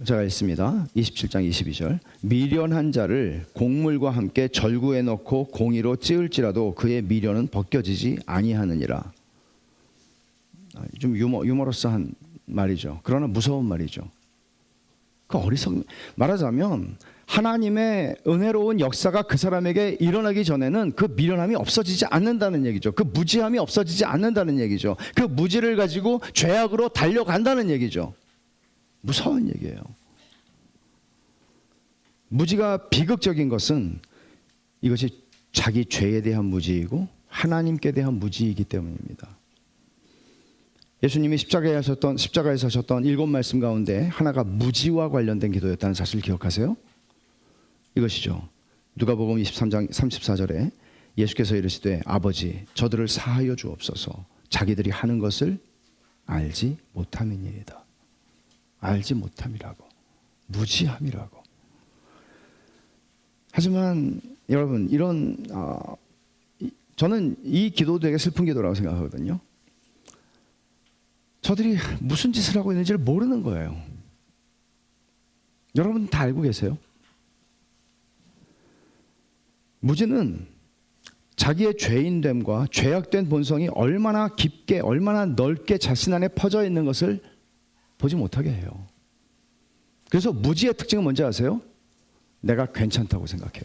제가 읽습니다. 27장 22절. 미련한 자를 곡물과 함께 절구에 넣고 공의로 찌을지라도 그의 미련은 벗겨지지 아니하느니라. 좀 유머러스한 말이죠. 그러나 무서운 말이죠. 그 말하자면 하나님의 은혜로운 역사가 그 사람에게 일어나기 전에는 그 미련함이 없어지지 않는다는 얘기죠. 그 무지함이 없어지지 않는다는 얘기죠. 그 무지를 가지고 죄악으로 달려간다는 얘기죠. 무서운 얘기예요. 무지가 비극적인 것은 이것이 자기 죄에 대한 무지이고 하나님께 대한 무지이기 때문입니다. 예수님이 십자가에서 하셨던 7말씀 가운데 하나가 무지와 관련된 기도였다는 사실 기억하세요? 이것이죠. 누가복음 23장 34절에 예수께서 이르시되 아버지 저들을 사하여 주옵소서 자기들이 하는 것을 알지 못함이니이다. 알지 못함이라고, 무지함이라고. 하지만 여러분 저는 이 기도도 되게 슬픈 기도라고 생각하거든요. 저들이 무슨 짓을 하고 있는지를 모르는 거예요. 여러분 다 알고 계세요? 무지는 자기의 죄인됨과 죄악된 본성이 얼마나 깊게 얼마나 넓게 자신 안에 퍼져 있는 것을 보지 못하게 해요. 그래서 무지의 특징은 뭔지 아세요? 내가 괜찮다고 생각해요.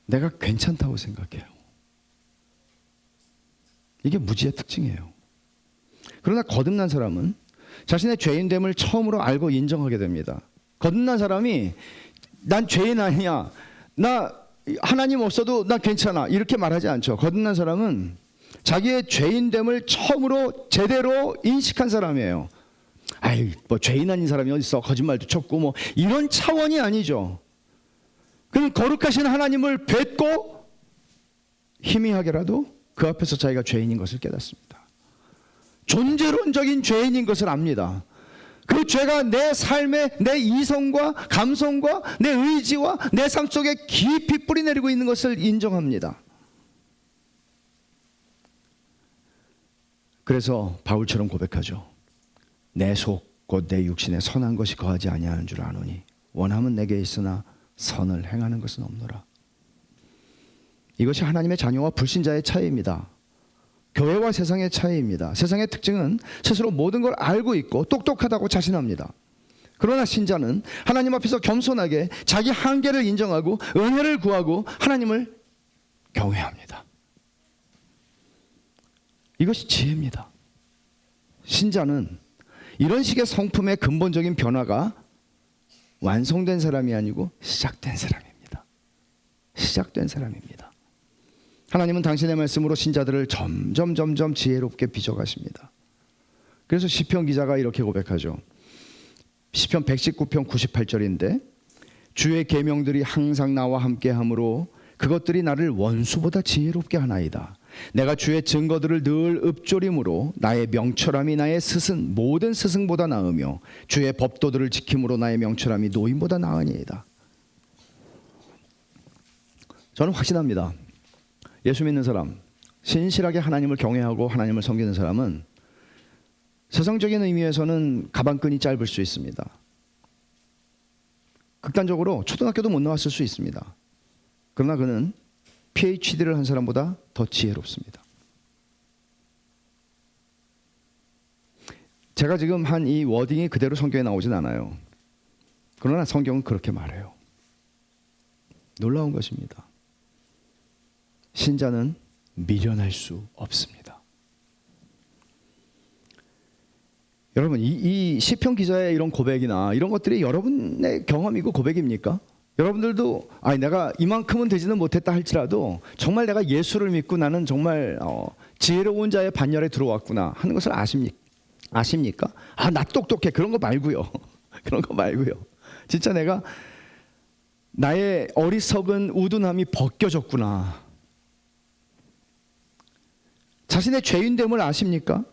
내가 괜찮다고 생각해요. 이게 무지의 특징이에요. 그러나 거듭난 사람은 자신의 죄인됨을 처음으로 알고 인정하게 됩니다. 거듭난 사람이 난 죄인 아니야, 나 하나님 없어도 난 괜찮아 이렇게 말하지 않죠. 거듭난 사람은 자기의 죄인됨을 처음으로 제대로 인식한 사람이에요. 아이 뭐 죄인 아닌 사람이 어디 있어, 거짓말도 쳤고 뭐 이런 차원이 아니죠. 그는 거룩하신 하나님을 뵙고 희미하게라도 그 앞에서 자기가 죄인인 것을 깨닫습니다. 존재론적인 죄인인 것을 압니다. 그 죄가 내 삶에 내 이성과 감성과 내 의지와 내 삶 속에 깊이 뿌리내리고 있는 것을 인정합니다. 그래서 바울처럼 고백하죠. 내 속 곧 내 육신에 선한 것이 거하지 아니하는 줄 아노니 원함은 내게 있으나 선을 행하는 것은 없노라. 이것이 하나님의 자녀와 불신자의 차이입니다. 교회와 세상의 차이입니다. 세상의 특징은 스스로 모든 걸 알고 있고 똑똑하다고 자신합니다. 그러나 신자는 하나님 앞에서 겸손하게 자기 한계를 인정하고 은혜를 구하고 하나님을 경외합니다. 이것이 지혜입니다. 신자는 이런 식의 성품의 근본적인 변화가 완성된 사람이 아니고 시작된 사람입니다. 시작된 사람입니다. 하나님은 당신의 말씀으로 신자들을 점점 지혜롭게 빚어가십니다. 그래서 시편 기자가 이렇게 고백하죠. 시편 119편 98절인데 주의 계명들이 항상 나와 함께하므로 그것들이 나를 원수보다 지혜롭게 하나이다. 내가 주의 증거들을 늘 읊조림으로 나의 명철함이 나의 스승 모든 스승보다 나으며 주의 법도들을 지킴으로 나의 명철함이 노인보다 나으니이다. 저는 확신합니다. 예수 믿는 사람, 신실하게 하나님을 경외하고 하나님을 섬기는 사람은 세상적인 의미에서는 가방끈이 짧을 수 있습니다. 극단적으로 초등학교도 못 나왔을 수 있습니다. 그러나 그는 PhD를 한 사람보다 더 지혜롭습니다. 제가 지금 한 이 워딩이 그대로 성경에 나오진 않아요. 그러나 성경은 그렇게 말해요. 놀라운 것입니다. 신자는 미련할 수 없습니다. 여러분, 이 시편 기자의 이런 고백이나 이런 것들이 여러분의 경험이고 고백입니까? 여러분들도 내가 이만큼은 되지는 못했다 할지라도 정말 내가 예수를 믿고 나는 정말 지혜로운 자의 반열에 들어왔구나 하는 것을 아십니까? 나 똑똑해 그런 거 말고요. 그런 거 말고요. 진짜 내가 나의 어리석은 우둔함이 벗겨졌구나. 자신의 죄인됨을 아십니까?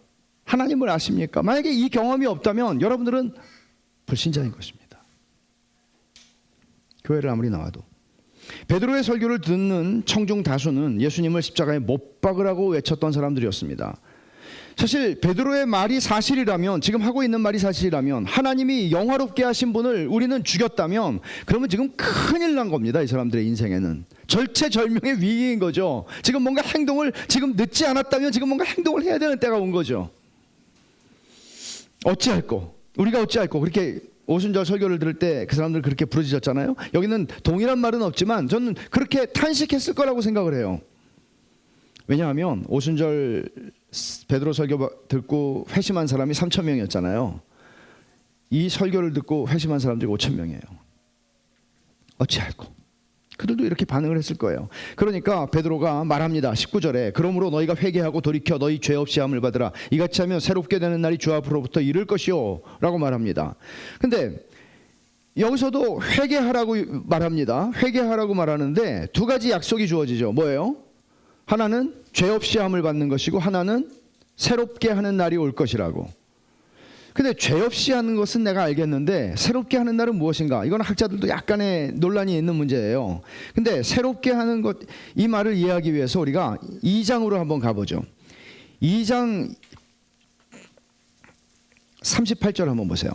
하나님을 아십니까? 만약에 이 경험이 없다면 여러분들은 불신자인 것입니다. 교회를 아무리 나와도. 베드로의 설교를 듣는 청중 다수는 예수님을 십자가에 못 박으라고 외쳤던 사람들이었습니다. 사실 베드로의 말이 사실이라면, 지금 하고 있는 말이 사실이라면, 하나님이 영화롭게 하신 분을 우리는 죽였다면 그러면 지금 큰일 난 겁니다. 이 사람들의 인생에는 절체절명의 위기인 거죠. 지금 뭔가 행동을, 지금 늦지 않았다면 지금 뭔가 행동을 해야 되는 때가 온 거죠. 우리가 어찌할꼬 그렇게 오순절 설교를 들을 때 그 사람들 그렇게 부르짖었잖아요. 여기는 동일한 말은 없지만 저는 그렇게 탄식했을 거라고 생각을 해요. 왜냐하면 오순절 베드로 설교 듣고 회심한 사람이 3,000명이었잖아요. 이 설교를 듣고 회심한 사람들이 5,000명이에요. 어찌할꼬. 그들도 이렇게 반응을 했을 거예요. 그러니까 베드로가 말합니다. 19절에 그러므로 너희가 회개하고 돌이켜 너희 죄 없이 함을 받으라. 이같이 하면 새롭게 되는 날이 주 앞으로부터 이를 것이요 라고 말합니다. 근데 여기서도 회개하라고 말합니다. 회개하라고 말하는데 두 가지 약속이 주어지죠. 뭐예요? 하나는 죄 없이 함을 받는 것이고 하나는 새롭게 하는 날이 올 것이라고. 근데 죄 없이 하는 것은 내가 알겠는데 새롭게 하는 날은 무엇인가? 이건 학자들도 약간의 논란이 있는 문제예요. 근데 새롭게 하는 것, 이 말을 이해하기 위해서 우리가 2장으로 한번 가보죠. 2장 38절 한번 보세요.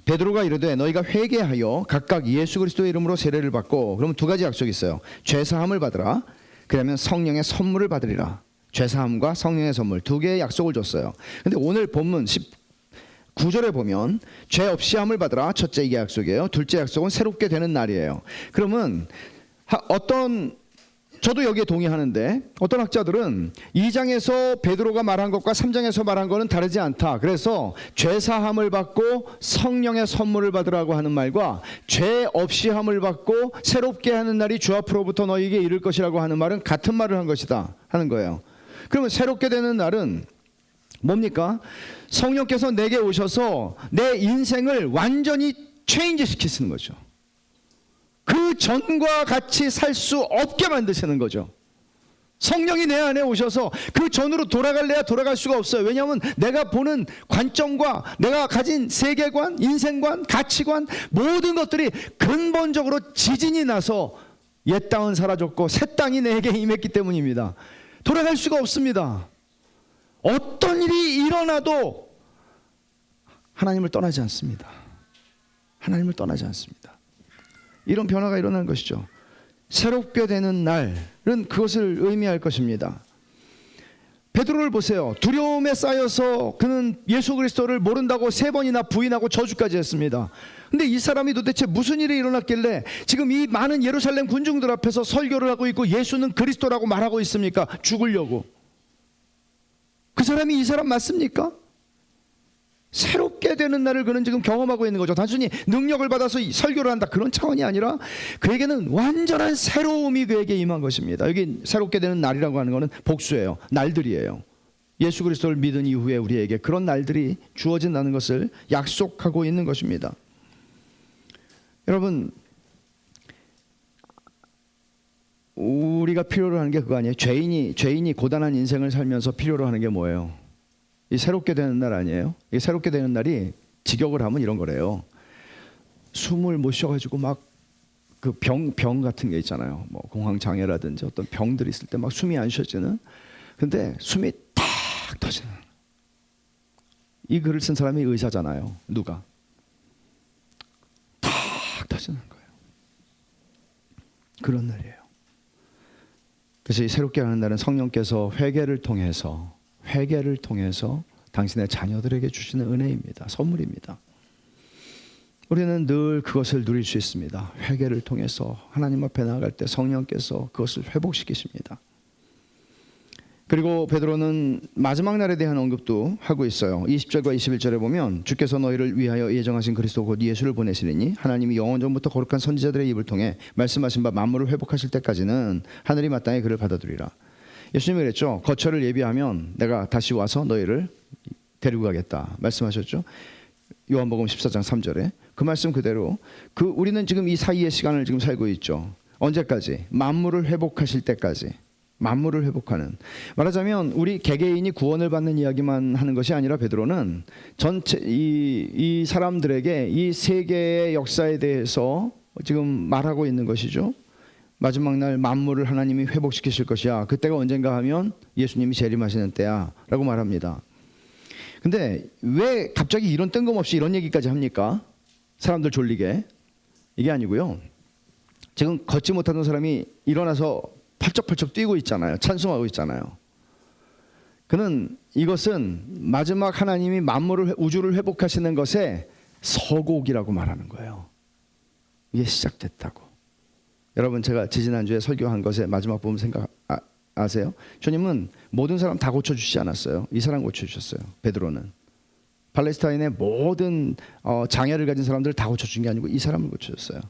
베드로가 이르되 너희가 회개하여 각각 예수 그리스도의 이름으로 세례를 받고, 그러면 두 가지 약속이 있어요. 죄사함을 받으라. 그러면 성령의 선물을 받으리라. 죄사함과 성령의 선물 두 개의 약속을 줬어요. 근데 오늘 본문 19절에 보면 죄 없이 함을 받으라. 첫째 이게 약속이에요. 둘째 약속은 새롭게 되는 날이에요. 그러면 저도 여기에 동의하는데 어떤 학자들은 2장에서 베드로가 말한 것과 3장에서 말한 것은 다르지 않다. 그래서 죄사함을 받고 성령의 선물을 받으라고 하는 말과 죄 없이 함을 받고 새롭게 하는 날이 주 앞으로부터 너희에게 이를 것이라고 하는 말은 같은 말을 한 것이다 하는 거예요. 그러면 새롭게 되는 날은 뭡니까? 성령께서 내게 오셔서 내 인생을 완전히 체인지 시키시는 거죠. 그 전과 같이 살 수 없게 만드시는 거죠. 성령이 내 안에 오셔서 그 전으로 돌아갈래야 돌아갈 수가 없어요. 왜냐하면 내가 보는 관점과 내가 가진 세계관, 인생관, 가치관 모든 것들이 근본적으로 지진이 나서 옛 땅은 사라졌고 새 땅이 내게 임했기 때문입니다. 돌아갈 수가 없습니다. 어떤 일이 일어나도 하나님을 떠나지 않습니다. 하나님을 떠나지 않습니다. 이런 변화가 일어나는 것이죠. 새롭게 되는 날은 그것을 의미할 것입니다. 베드로를 보세요. 두려움에 쌓여서 그는 예수 그리스도를 모른다고 3번이나 부인하고 저주까지 했습니다. 근데 이 사람이 도대체 무슨 일이 일어났길래 지금 이 많은 예루살렘 군중들 앞에서 설교를 하고 있고 예수는 그리스도라고 말하고 있습니까? 죽으려고. 그 사람이 이 사람 맞습니까? 새롭게 되는 날을 그는 지금 경험하고 있는 거죠. 단순히 능력을 받아서 설교를 한다 그런 차원이 아니라 그에게는 완전한 새로움이 그에게 임한 것입니다. 여기 새롭게 되는 날이라고 하는 것은 복수예요. 날들이에요. 예수 그리스도를 믿은 이후에 우리에게 그런 날들이 주어진다는 것을 약속하고 있는 것입니다. 여러분, 우리가 필요로 하는 게 그거 아니에요? 죄인이 고단한 인생을 살면서 필요로 하는 게 뭐예요? 이 새롭게 되는 날 아니에요? 이 새롭게 되는 날이 직역을 하면 이런 거래요. 숨을 못 쉬어가지고 막 그 병 같은 게 있잖아요. 뭐 공황 장애라든지 어떤 병들이 있을 때 막 숨이 안 쉬어지는. 근데 숨이 탁 터지는. 이 글을 쓴 사람이 의사잖아요. 누가? 탁 터지는 거예요. 그런 날이에요. 그래서 이 새롭게 하는 날은 성령께서 회개를 통해서 당신의 자녀들에게 주시는 은혜입니다. 선물입니다. 우리는 늘 그것을 누릴 수 있습니다. 회개를 통해서 하나님 앞에 나아갈 때 성령께서 그것을 회복시키십니다. 그리고 베드로는 마지막 날에 대한 언급도 하고 있어요. 20절과 21절에 보면 주께서 너희를 위하여 예정하신 그리스도 곧 예수를 보내시리니 하나님이 영원 전부터 거룩한 선지자들의 입을 통해 말씀하신 바 만물을 회복하실 때까지는 하늘이 마땅히 그를 받아들이라. 예수님이 그랬죠. 거처를 예비하면 내가 다시 와서 너희를 데리고 가겠다 말씀하셨죠. 요한복음 14장 3절에 그 말씀 그대로 우리는 지금 이 사이의 시간을 지금 살고 있죠. 언제까지? 만물을 회복하실 때까지. 만물을 회복하는, 말하자면 우리 개개인이 구원을 받는 이야기만 하는 것이 아니라 베드로는 전체 이 사람들에게 이 세계의 역사에 대해서 지금 말하고 있는 것이죠. 마지막 날 만물을 하나님이 회복시키실 것이야. 그때가 언젠가 하면 예수님이 재림하시는 때야 라고 말합니다. 근데 왜 갑자기 이런 뜬금없이 이런 얘기까지 합니까? 사람들 졸리게. 이게 아니고요. 지금 걷지 못하던 사람이 일어나서 팔쩍팔쩍 뛰고 있잖아요. 찬송하고 있잖아요. 그는 이것은 마지막 하나님이 만물을 우주를 회복하시는 것에 서곡이라고 말하는 거예요. 이게 시작됐다고. 여러분, 제가 지지난주에 설교한 것의 마지막 부분 아세요? 주님은 모든 사람 다 고쳐주시지 않았어요. 이 사람 고쳐주셨어요. 베드로는 팔레스타인의 모든 장애를 가진 사람들을 다 고쳐준 게 아니고 이 사람을 고쳐줬어요.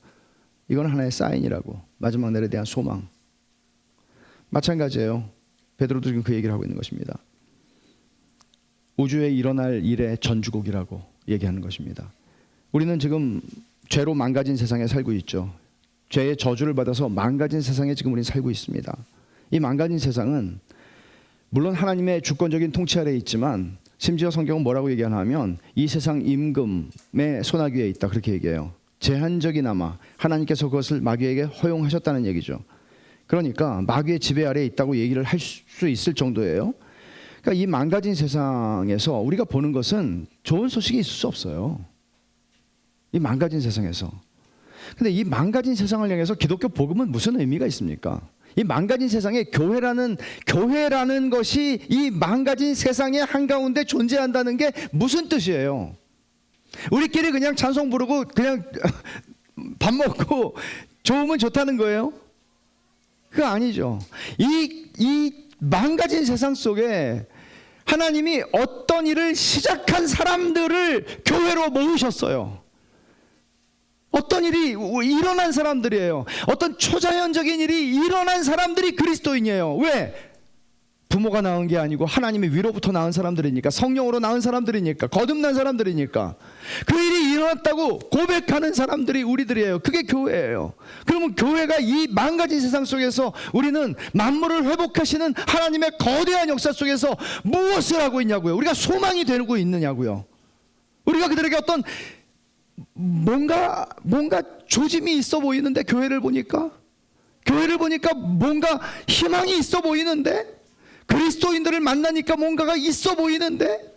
이건 하나의 사인이라고. 마지막 날에 대한 소망. 마찬가지예요. 베드로도 지금 그 얘기를 하고 있는 것입니다. 우주에 일어날 일의 전주곡이라고 얘기하는 것입니다. 우리는 지금 죄로 망가진 세상에 살고 있죠. 죄의 저주를 받아서 망가진 세상에 지금 우리는 살고 있습니다. 이 망가진 세상은 물론 하나님의 주권적인 통치 아래에 있지만 심지어 성경은 뭐라고 얘기하냐면 이 세상 임금의 손아귀에 있다 그렇게 얘기해요. 제한적이나마 하나님께서 그것을 마귀에게 허용하셨다는 얘기죠. 그러니까 마귀의 지배 아래에 있다고 얘기를 할 수 있을 정도예요. 그러니까 이 망가진 세상에서 우리가 보는 것은 좋은 소식이 있을 수 없어요. 이 망가진 세상에서. 근데 이 망가진 세상을 향해서 기독교 복음은 무슨 의미가 있습니까? 이 망가진 세상에 교회라는 것이 이 망가진 세상의 한가운데 존재한다는 게 무슨 뜻이에요? 우리끼리 그냥 찬송 부르고 그냥 밥 먹고 좋으면 좋다는 거예요? 그거 아니죠. 이 망가진 세상 속에 하나님이 어떤 일을 시작한 사람들을 교회로 모으셨어요. 어떤 일이 일어난 사람들이에요. 어떤 초자연적인 일이 일어난 사람들이 그리스도인이에요. 왜? 부모가 낳은 게 아니고 하나님의 위로부터 낳은 사람들이니까, 성령으로 낳은 사람들이니까, 거듭난 사람들이니까 그 일이 일어났다고 고백하는 사람들이 우리들이에요. 그게 교회예요. 그러면 교회가 이 망가진 세상 속에서 우리는 만물을 회복하시는 하나님의 거대한 역사 속에서 무엇을 하고 있냐고요. 우리가 소망이 되고 있느냐고요. 우리가 그들에게 어떤 뭔가 조짐이 있어 보이는데, 교회를 보니까 뭔가 희망이 있어 보이는데, 그리스도인들을 만나니까 뭔가가 있어 보이는데,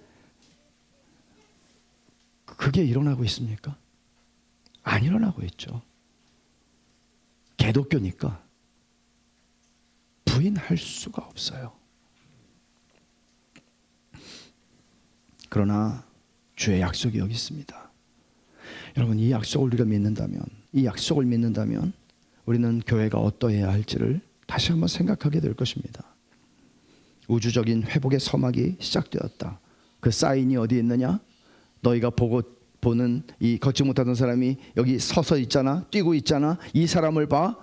그게 일어나고 있습니까? 안 일어나고 있죠. 개독교니까 부인할 수가 없어요. 그러나 주의 약속이 여기 있습니다. 여러분, 이 약속을 우리가 믿는다면, 이 약속을 믿는다면 우리는 교회가 어떠해야 할지를 다시 한번 생각하게 될 것입니다. 우주적인 회복의 서막이 시작되었다. 그 사인이 어디 있느냐? 너희가 보는 이 걷지 못하던 사람이 여기 서서 있잖아, 뛰고 있잖아. 이 사람을 봐.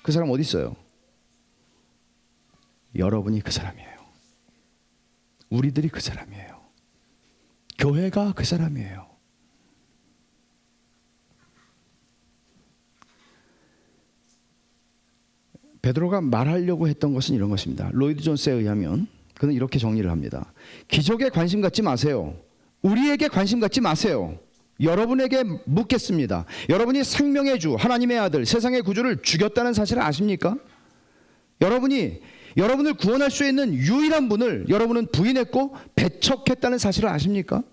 그 사람 어디 있어요? 여러분이 그 사람이에요. 우리들이 그 사람이에요. 교회가 그 사람이에요. 베드로가 말하려고 했던 것은 이런 것입니다. 로이드 존스에 의하면 그는 이렇게 정리를 합니다. 기적에 관심 갖지 마세요. 우리에게 관심 갖지 마세요. 여러분에게 묻겠습니다. 여러분이 생명의 주, 하나님의 아들, 세상의 구주를 죽였다는 사실을 아십니까? 여러분을 구원할 수 있는 유일한 분을 여러분은 부인했고 배척했다는 사실을 아십니까?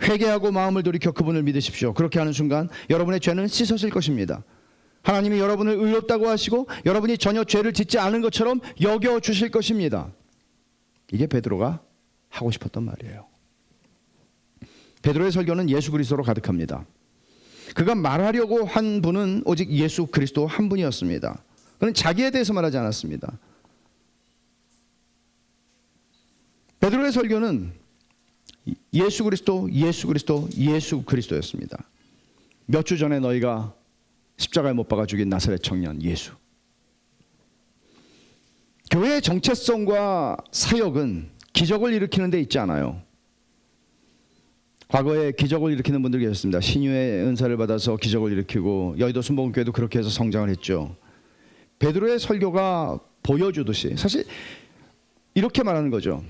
회개하고 마음을 돌이켜 그분을 믿으십시오. 그렇게 하는 순간 여러분의 죄는 씻어질 것입니다. 하나님이 여러분을 의롭다고 하시고 여러분이 전혀 죄를 짓지 않은 것처럼 여겨주실 것입니다. 이게 베드로가 하고 싶었던 말이에요. 베드로의 설교는 예수 그리스도로 가득합니다. 그가 말하려고 한 분은 오직 예수 그리스도 한 분이었습니다. 그는 자기에 대해서 말하지 않았습니다. 베드로의 설교는 예수 그리스도였습니다. 몇 주 전에 너희가 십자가에 못 박아 죽인 나사렛 청년 예수. 교회의 정체성과 사역은 기적을 일으키는 데 있지 않아요. 과거에 기적을 일으키는 분들 계셨습니다. 신유의 은사를 받아서 기적을 일으키고, 여의도 순복음교회도 그렇게 해서 성장을 했죠. 베드로의 설교가 보여주듯이 사실 이렇게 말하는 거죠.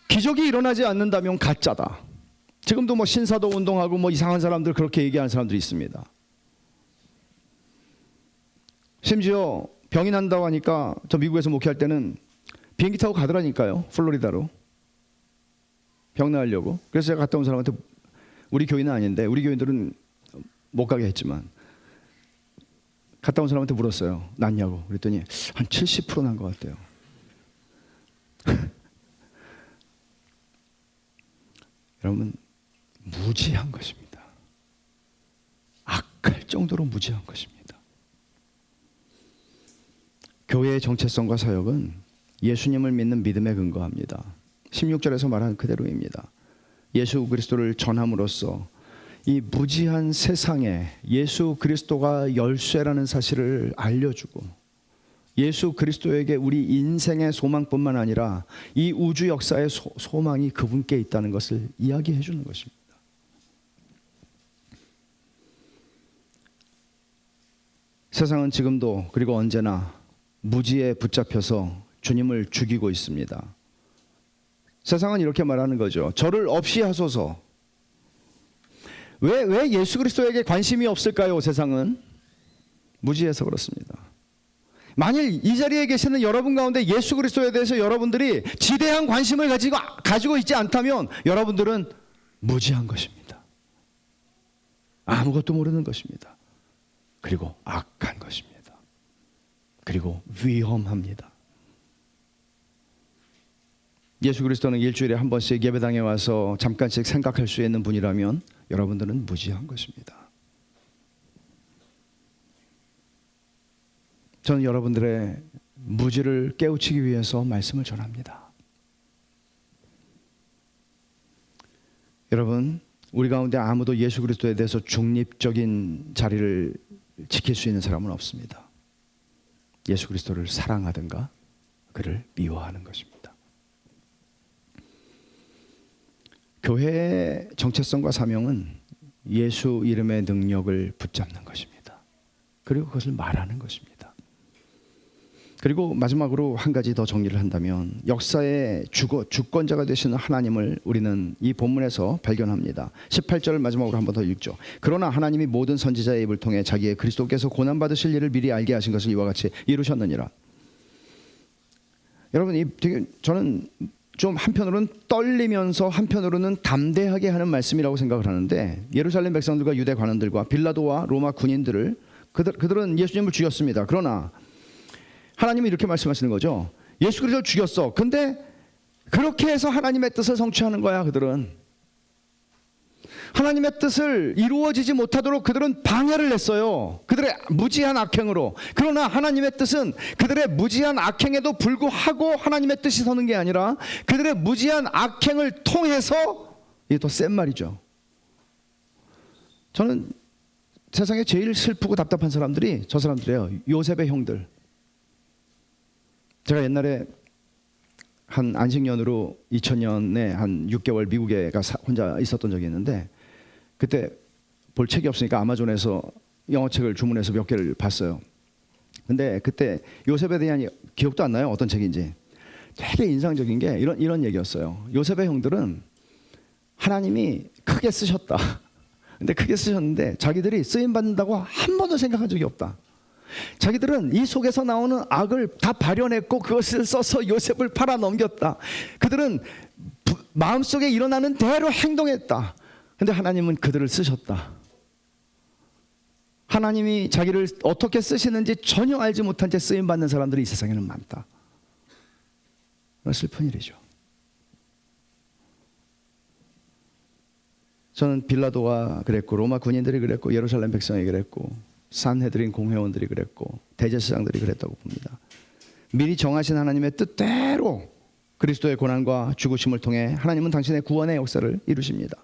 기적이 일어나지 않는다면 가짜다. 지금도 신사도 운동하고 이상한 사람들 그렇게 얘기하는 사람들이 있습니다. 심지어 병이 난다고 하니까, 저 미국에서 목회할 때는 비행기 타고 가더라니까요. 플로리다로 병 나으려고. 그래서 제가 갔다 온 사람한테, 우리 교인은 아닌데 우리 교인들은 못 가게 했지만, 갔다 온 사람한테 물었어요. 낫냐고. 그랬더니 한 70% 난 것 같대요. 여러분, 무지한 것입니다. 악할 정도로 무지한 것입니다. 교회의 정체성과 사역은 예수님을 믿는 믿음에 근거합니다. 16절에서 말한 그대로입니다. 예수 그리스도를 전함으로써 이 무지한 세상에 예수 그리스도가 열쇠라는 사실을 알려주고, 예수 그리스도에게 우리 인생의 소망뿐만 아니라 이 우주 역사의 소망이 그분께 있다는 것을 이야기해 주는 것입니다. 세상은 지금도 그리고 언제나 무지에 붙잡혀서 주님을 죽이고 있습니다. 세상은 이렇게 말하는 거죠. 저를 없이 하소서. 왜 예수 그리스도에게 관심이 없을까요? 세상은 무지해서 그렇습니다. 만일 이 자리에 계시는 여러분 가운데 예수 그리스도에 대해서 여러분들이 지대한 관심을 가지고 있지 않다면 여러분들은 무지한 것입니다. 아무것도 모르는 것입니다. 그리고 악한 것입니다. 그리고 위험합니다. 예수 그리스도는 일주일에 한 번씩 예배당에 와서 잠깐씩 생각할 수 있는 분이라면 여러분들은 무지한 것입니다. 저는 여러분들의 무지를 깨우치기 위해서 말씀을 전합니다. 여러분, 우리 가운데 아무도 예수 그리스도에 대해서 중립적인 자리를 지킬 수 있는 사람은 없습니다. 예수 그리스도를 사랑하든가 그를 미워하는 것입니다. 교회의 정체성과 사명은 예수 이름의 능력을 붙잡는 것입니다. 그리고 그것을 말하는 것입니다. 그리고 마지막으로 한 가지 더 정리를 한다면 역사의 주권자가 되시는 하나님을 우리는 이 본문에서 발견합니다. 18절 마지막으로 한 번 더 읽죠. 그러나 하나님이 모든 선지자의 입을 통해 자기의 그리스도께서 고난받으실 일을 미리 알게 하신 것을 이와 같이 이루셨느니라. 여러분, 저는 좀 한편으로는 떨리면서 한편으로는 담대하게 하는 말씀이라고 생각을 하는데, 예루살렘 백성들과 유대 관원들과 빌라도와 로마 군인들을 그들은 예수님을 죽였습니다. 그러나 하나님은 이렇게 말씀하시는 거죠. 예수 그리스도를 죽였어. 근데 그렇게 해서 하나님의 뜻을 성취하는 거야. 그들은 하나님의 뜻을 이루어지지 못하도록 그들은 방해를 했어요. 그들의 무지한 악행으로. 그러나 하나님의 뜻은 그들의 무지한 악행에도 불구하고 하나님의 뜻이 서는 게 아니라 그들의 무지한 악행을 통해서, 이게 더 센 말이죠. 저는 세상에 제일 슬프고 답답한 사람들이 저 사람들이에요. 요셉의 형들. 제가 옛날에 한 안식년으로 2000년에 한 6개월 미국에 혼자 있었던 적이 있는데, 그때 볼 책이 없으니까 아마존에서 영어책을 주문해서 몇 개를 봤어요. 근데 그때 요셉에 대한 기억도 안 나요. 어떤 책인지. 되게 인상적인 게 이런 얘기였어요. 요셉의 형들은 하나님이 크게 쓰셨다. 근데 크게 쓰셨는데 자기들이 쓰임 받는다고 한 번도 생각한 적이 없다. 자기들은 이 속에서 나오는 악을 다 발현했고 그것을 써서 요셉을 팔아 넘겼다. 그들은 마음속에 일어나는 대로 행동했다. 근데 하나님은 그들을 쓰셨다. 하나님이 자기를 어떻게 쓰시는지 전혀 알지 못한 채 쓰임받는 사람들이 이 세상에는 많다. 슬픈 일이죠. 저는 빌라도가 그랬고 로마 군인들이 그랬고 예루살렘 백성이 그랬고 산헤드린 공회원들이 그랬고 대제사장들이 그랬다고 봅니다. 미리 정하신 하나님의 뜻대로 그리스도의 고난과 죽으심을 통해 하나님은 당신의 구원의 역사를 이루십니다.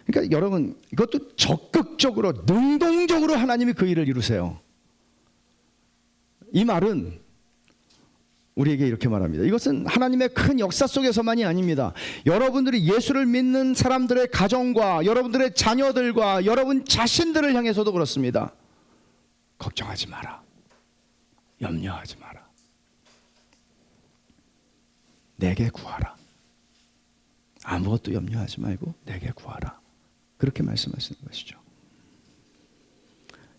그러니까 여러분, 이것도 적극적으로 능동적으로 하나님이 그 일을 이루세요. 이 말은 우리에게 이렇게 말합니다. 이것은 하나님의 큰 역사 속에서만이 아닙니다. 여러분들이 예수를 믿는 사람들의 가정과 여러분들의 자녀들과 여러분 자신들을 향해서도 그렇습니다. 걱정하지 마라. 염려하지 마라. 내게 구하라. 아무것도 염려하지 말고 내게 구하라. 그렇게 말씀하시는 것이죠.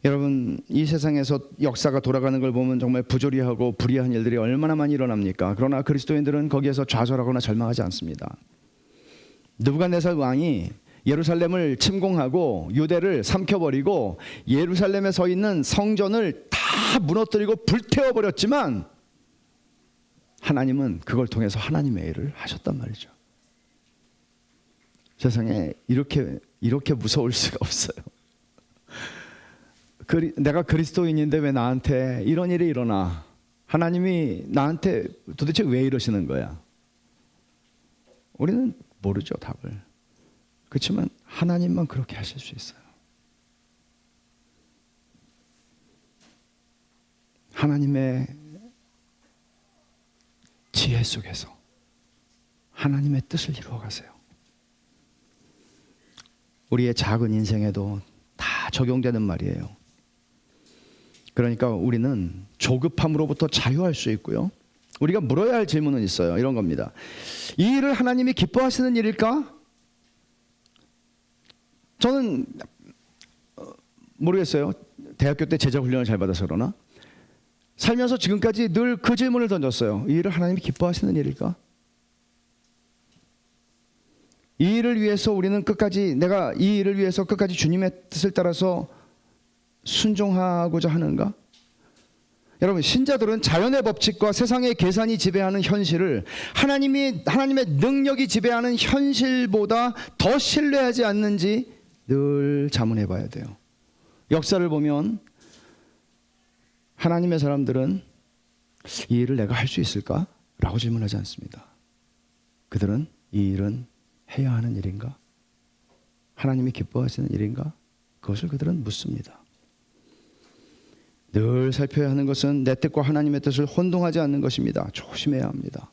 여러분, 이 세상에서 역사가 돌아가는 걸 보면 정말 부조리하고 불의한 일들이 얼마나 많이 일어납니까? 그러나 그리스도인들은 거기에서 좌절하거나 절망하지 않습니다. 느부갓네살 왕이 예루살렘을 침공하고 유대를 삼켜버리고 예루살렘에 서 있는 성전을 다 무너뜨리고 불태워버렸지만 하나님은 그걸 통해서 하나님의 일을 하셨단 말이죠. 세상에 이렇게 무서울 수가 없어요. 내가 그리스도인인데 왜 나한테 이런 일이 일어나? 하나님이 나한테 도대체 왜 이러시는 거야? 우리는 모르죠, 답을. 그렇지만 하나님만 그렇게 하실 수 있어요. 하나님의 지혜 속에서 하나님의 뜻을 이루어 가세요. 우리의 작은 인생에도 다 적용되는 말이에요. 그러니까 우리는 조급함으로부터 자유할 수 있고요. 우리가 물어야 할 질문은 있어요. 이런 겁니다. 이 일을 하나님이 기뻐하시는 일일까? 저는 모르겠어요. 대학교 때 제자 훈련을 잘 받아서 그러나 살면서 지금까지 늘 그 질문을 던졌어요. 이 일을 하나님이 기뻐하시는 일일까? 이 일을 위해서 우리는 내가 이 일을 위해서 끝까지 주님의 뜻을 따라서 순종하고자 하는가? 여러분, 신자들은 자연의 법칙과 세상의 계산이 지배하는 현실을 하나님의 능력이 지배하는 현실보다 더 신뢰하지 않는지 늘 자문해 봐야 돼요. 역사를 보면 하나님의 사람들은 이 일을 내가 할 수 있을까? 라고 질문하지 않습니다. 그들은 이 일은 해야 하는 일인가? 하나님이 기뻐하시는 일인가? 그것을 그들은 묻습니다. 늘 살펴야 하는 것은 내 뜻과 하나님의 뜻을 혼동하지 않는 것입니다. 조심해야 합니다.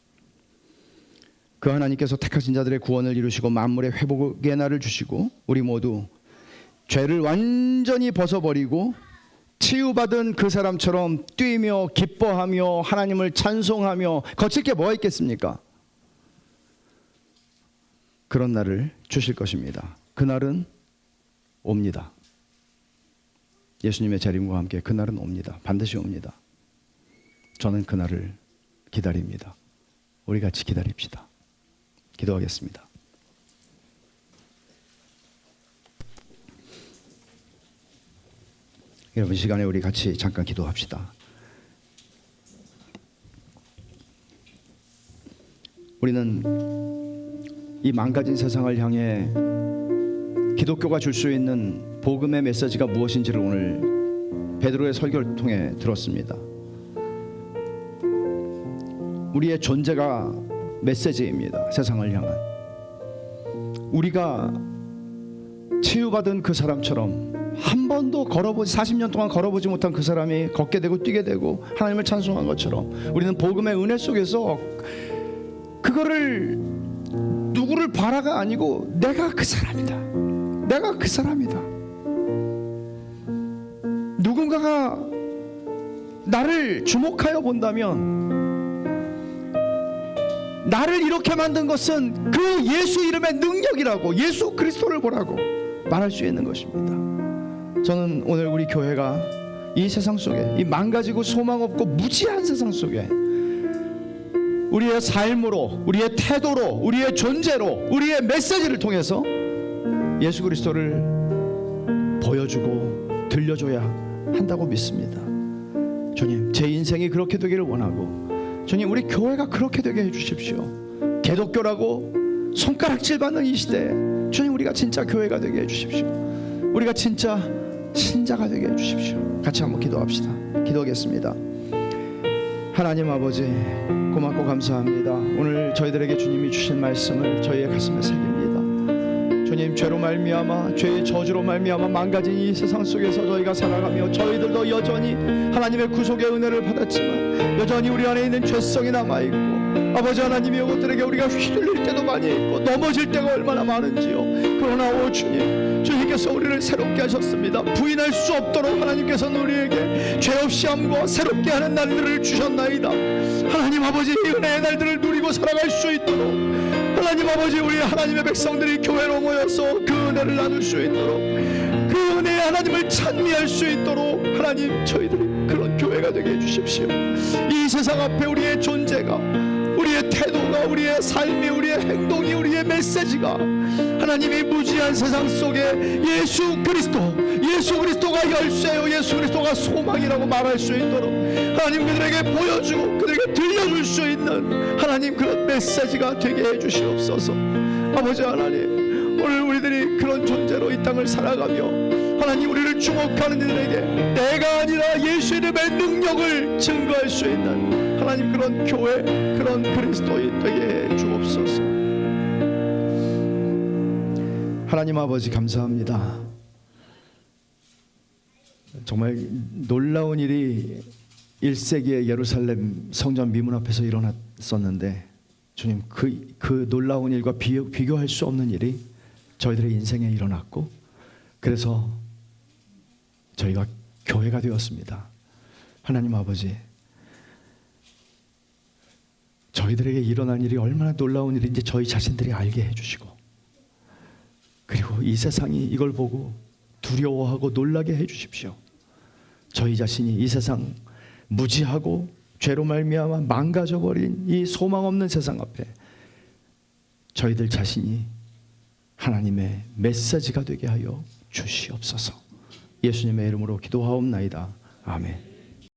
그 하나님께서 택하신 자들의 구원을 이루시고 만물의 회복의 날을 주시고 우리 모두 죄를 완전히 벗어버리고 치유받은 그 사람처럼 뛰며 기뻐하며 하나님을 찬송하며 거칠 게 뭐가 있겠습니까? 그런 날을 주실 것입니다. 그날은 옵니다. 예수님의 재림과 함께 그날은 옵니다. 반드시 옵니다. 저는 그날을 기다립니다. 우리 같이 기다립시다. 기도하겠습니다. 여러분, 이 시간에 우리 같이 잠깐 기도합시다. 우리는 이 망가진 세상을 향해 기독교가 줄 수 있는 복음의 메시지가 무엇인지를 오늘 베드로의 설교를 통해 들었습니다. 우리의 존재가 메시지입니다. 세상을 향한. 우리가 치유받은 그 사람처럼 한 번도 40년 동안 걸어보지 못한 그 사람이 걷게 되고 뛰게 되고 하나님을 찬송한 것처럼 우리는 복음의 은혜 속에서 그거를 누구를 바라가 아니고 내가 그 사람이다. 내가 그 사람이다. 누군가가 나를 주목하여 본다면 나를 이렇게 만든 것은 그 예수 이름의 능력이라고, 예수 그리스도를 보라고 말할 수 있는 것입니다. 저는 오늘 우리 교회가 이 세상 속에, 이 망가지고 소망 없고 무지한 세상 속에 우리의 삶으로, 우리의 태도로, 우리의 존재로, 우리의 메시지를 통해서 예수 그리스도를 보여주고 들려줘야 한다고 믿습니다. 주님, 제 인생이 그렇게 되기를 원하고, 주님, 우리 교회가 그렇게 되게 해주십시오. 기독교라고 손가락질 받는 이 시대에 주님, 우리가 진짜 교회가 되게 해주십시오. 우리가 진짜 신자가 되게 해주십시오. 같이 한번 기도합시다. 기도하겠습니다. 하나님 아버지, 고맙고 감사합니다. 오늘 저희들에게 주님이 주신 말씀을 저희의 가슴에 새깁니다. 주님, 죄로 말미암아, 죄의 저주로 말미암아 망가진 이 세상 속에서 저희가 살아가며 저희들도 여전히 하나님의 구속의 은혜를 받았지만 여전히 우리 안에 있는 죄성이 남아있고, 아버지 하나님이 이것들에게 우리가 휘둘릴 때도 많이 있고 넘어질 때가 얼마나 많은지요. 그러나 오 주님, 주님께서 우리를 새롭게 하셨습니다. 부인할 수 없도록 하나님께서는 우리에게 죄 없이 함과 새롭게 하는 날들을 주셨나이다. 하나님 아버지, 이 은혜의 날들을 누리고 살아갈 수 있도록 하나님 아버지, 우리 하나님의 백성들이 교회로 모여서 그 은혜를 나눌 수 있도록, 그 은혜의 하나님을 찬미할 수 있도록 하나님, 저희들이 그런 교회가 되게 해주십시오. 이 세상 앞에 우리의 존재가, 우리의 태도가, 우리의 삶이, 우리의 행동이, 우리의 메시지가 하나님이 무지한 세상 속에 예수 그리스도가 열쇠요, 예수 그리스도가 소망이라고 말할 수 있도록 하나님, 그들에게 보여주고 그들에게 들려줄 수 있는 하나님, 그런 메시지가 되게 해주시옵소서. 아버지 하나님, 오늘 우리들이 그런 존재로 이 땅을 살아가며 하나님, 우리를 주목하는 이들에게 내가 아니라 예수 이름의 능력을 증거할 수 있는 하나님, 그런 교회, 그런 그리스도인 되게 해 주옵소서. 하나님 아버지, 감사합니다. 정말 놀라운 일이 1세기의 예루살렘 성전 미문 앞에서 일어났었는데, 주님, 그 놀라운 일과 비교할 수 없는 일이 저희들의 인생에 일어났고, 그래서 저희가 교회가 되었습니다. 하나님 아버지, 저희들에게 일어난 일이 얼마나 놀라운 일인지 저희 자신들이 알게 해주시고, 그리고 이 세상이 이걸 보고 두려워하고 놀라게 해주십시오. 저희 자신이 이 세상 무지하고 죄로 말미암아 망가져버린 이 소망 없는 세상 앞에 저희들 자신이 하나님의 메시지가 되게 하여 주시옵소서. 예수님의 이름으로 기도하옵나이다. 아멘.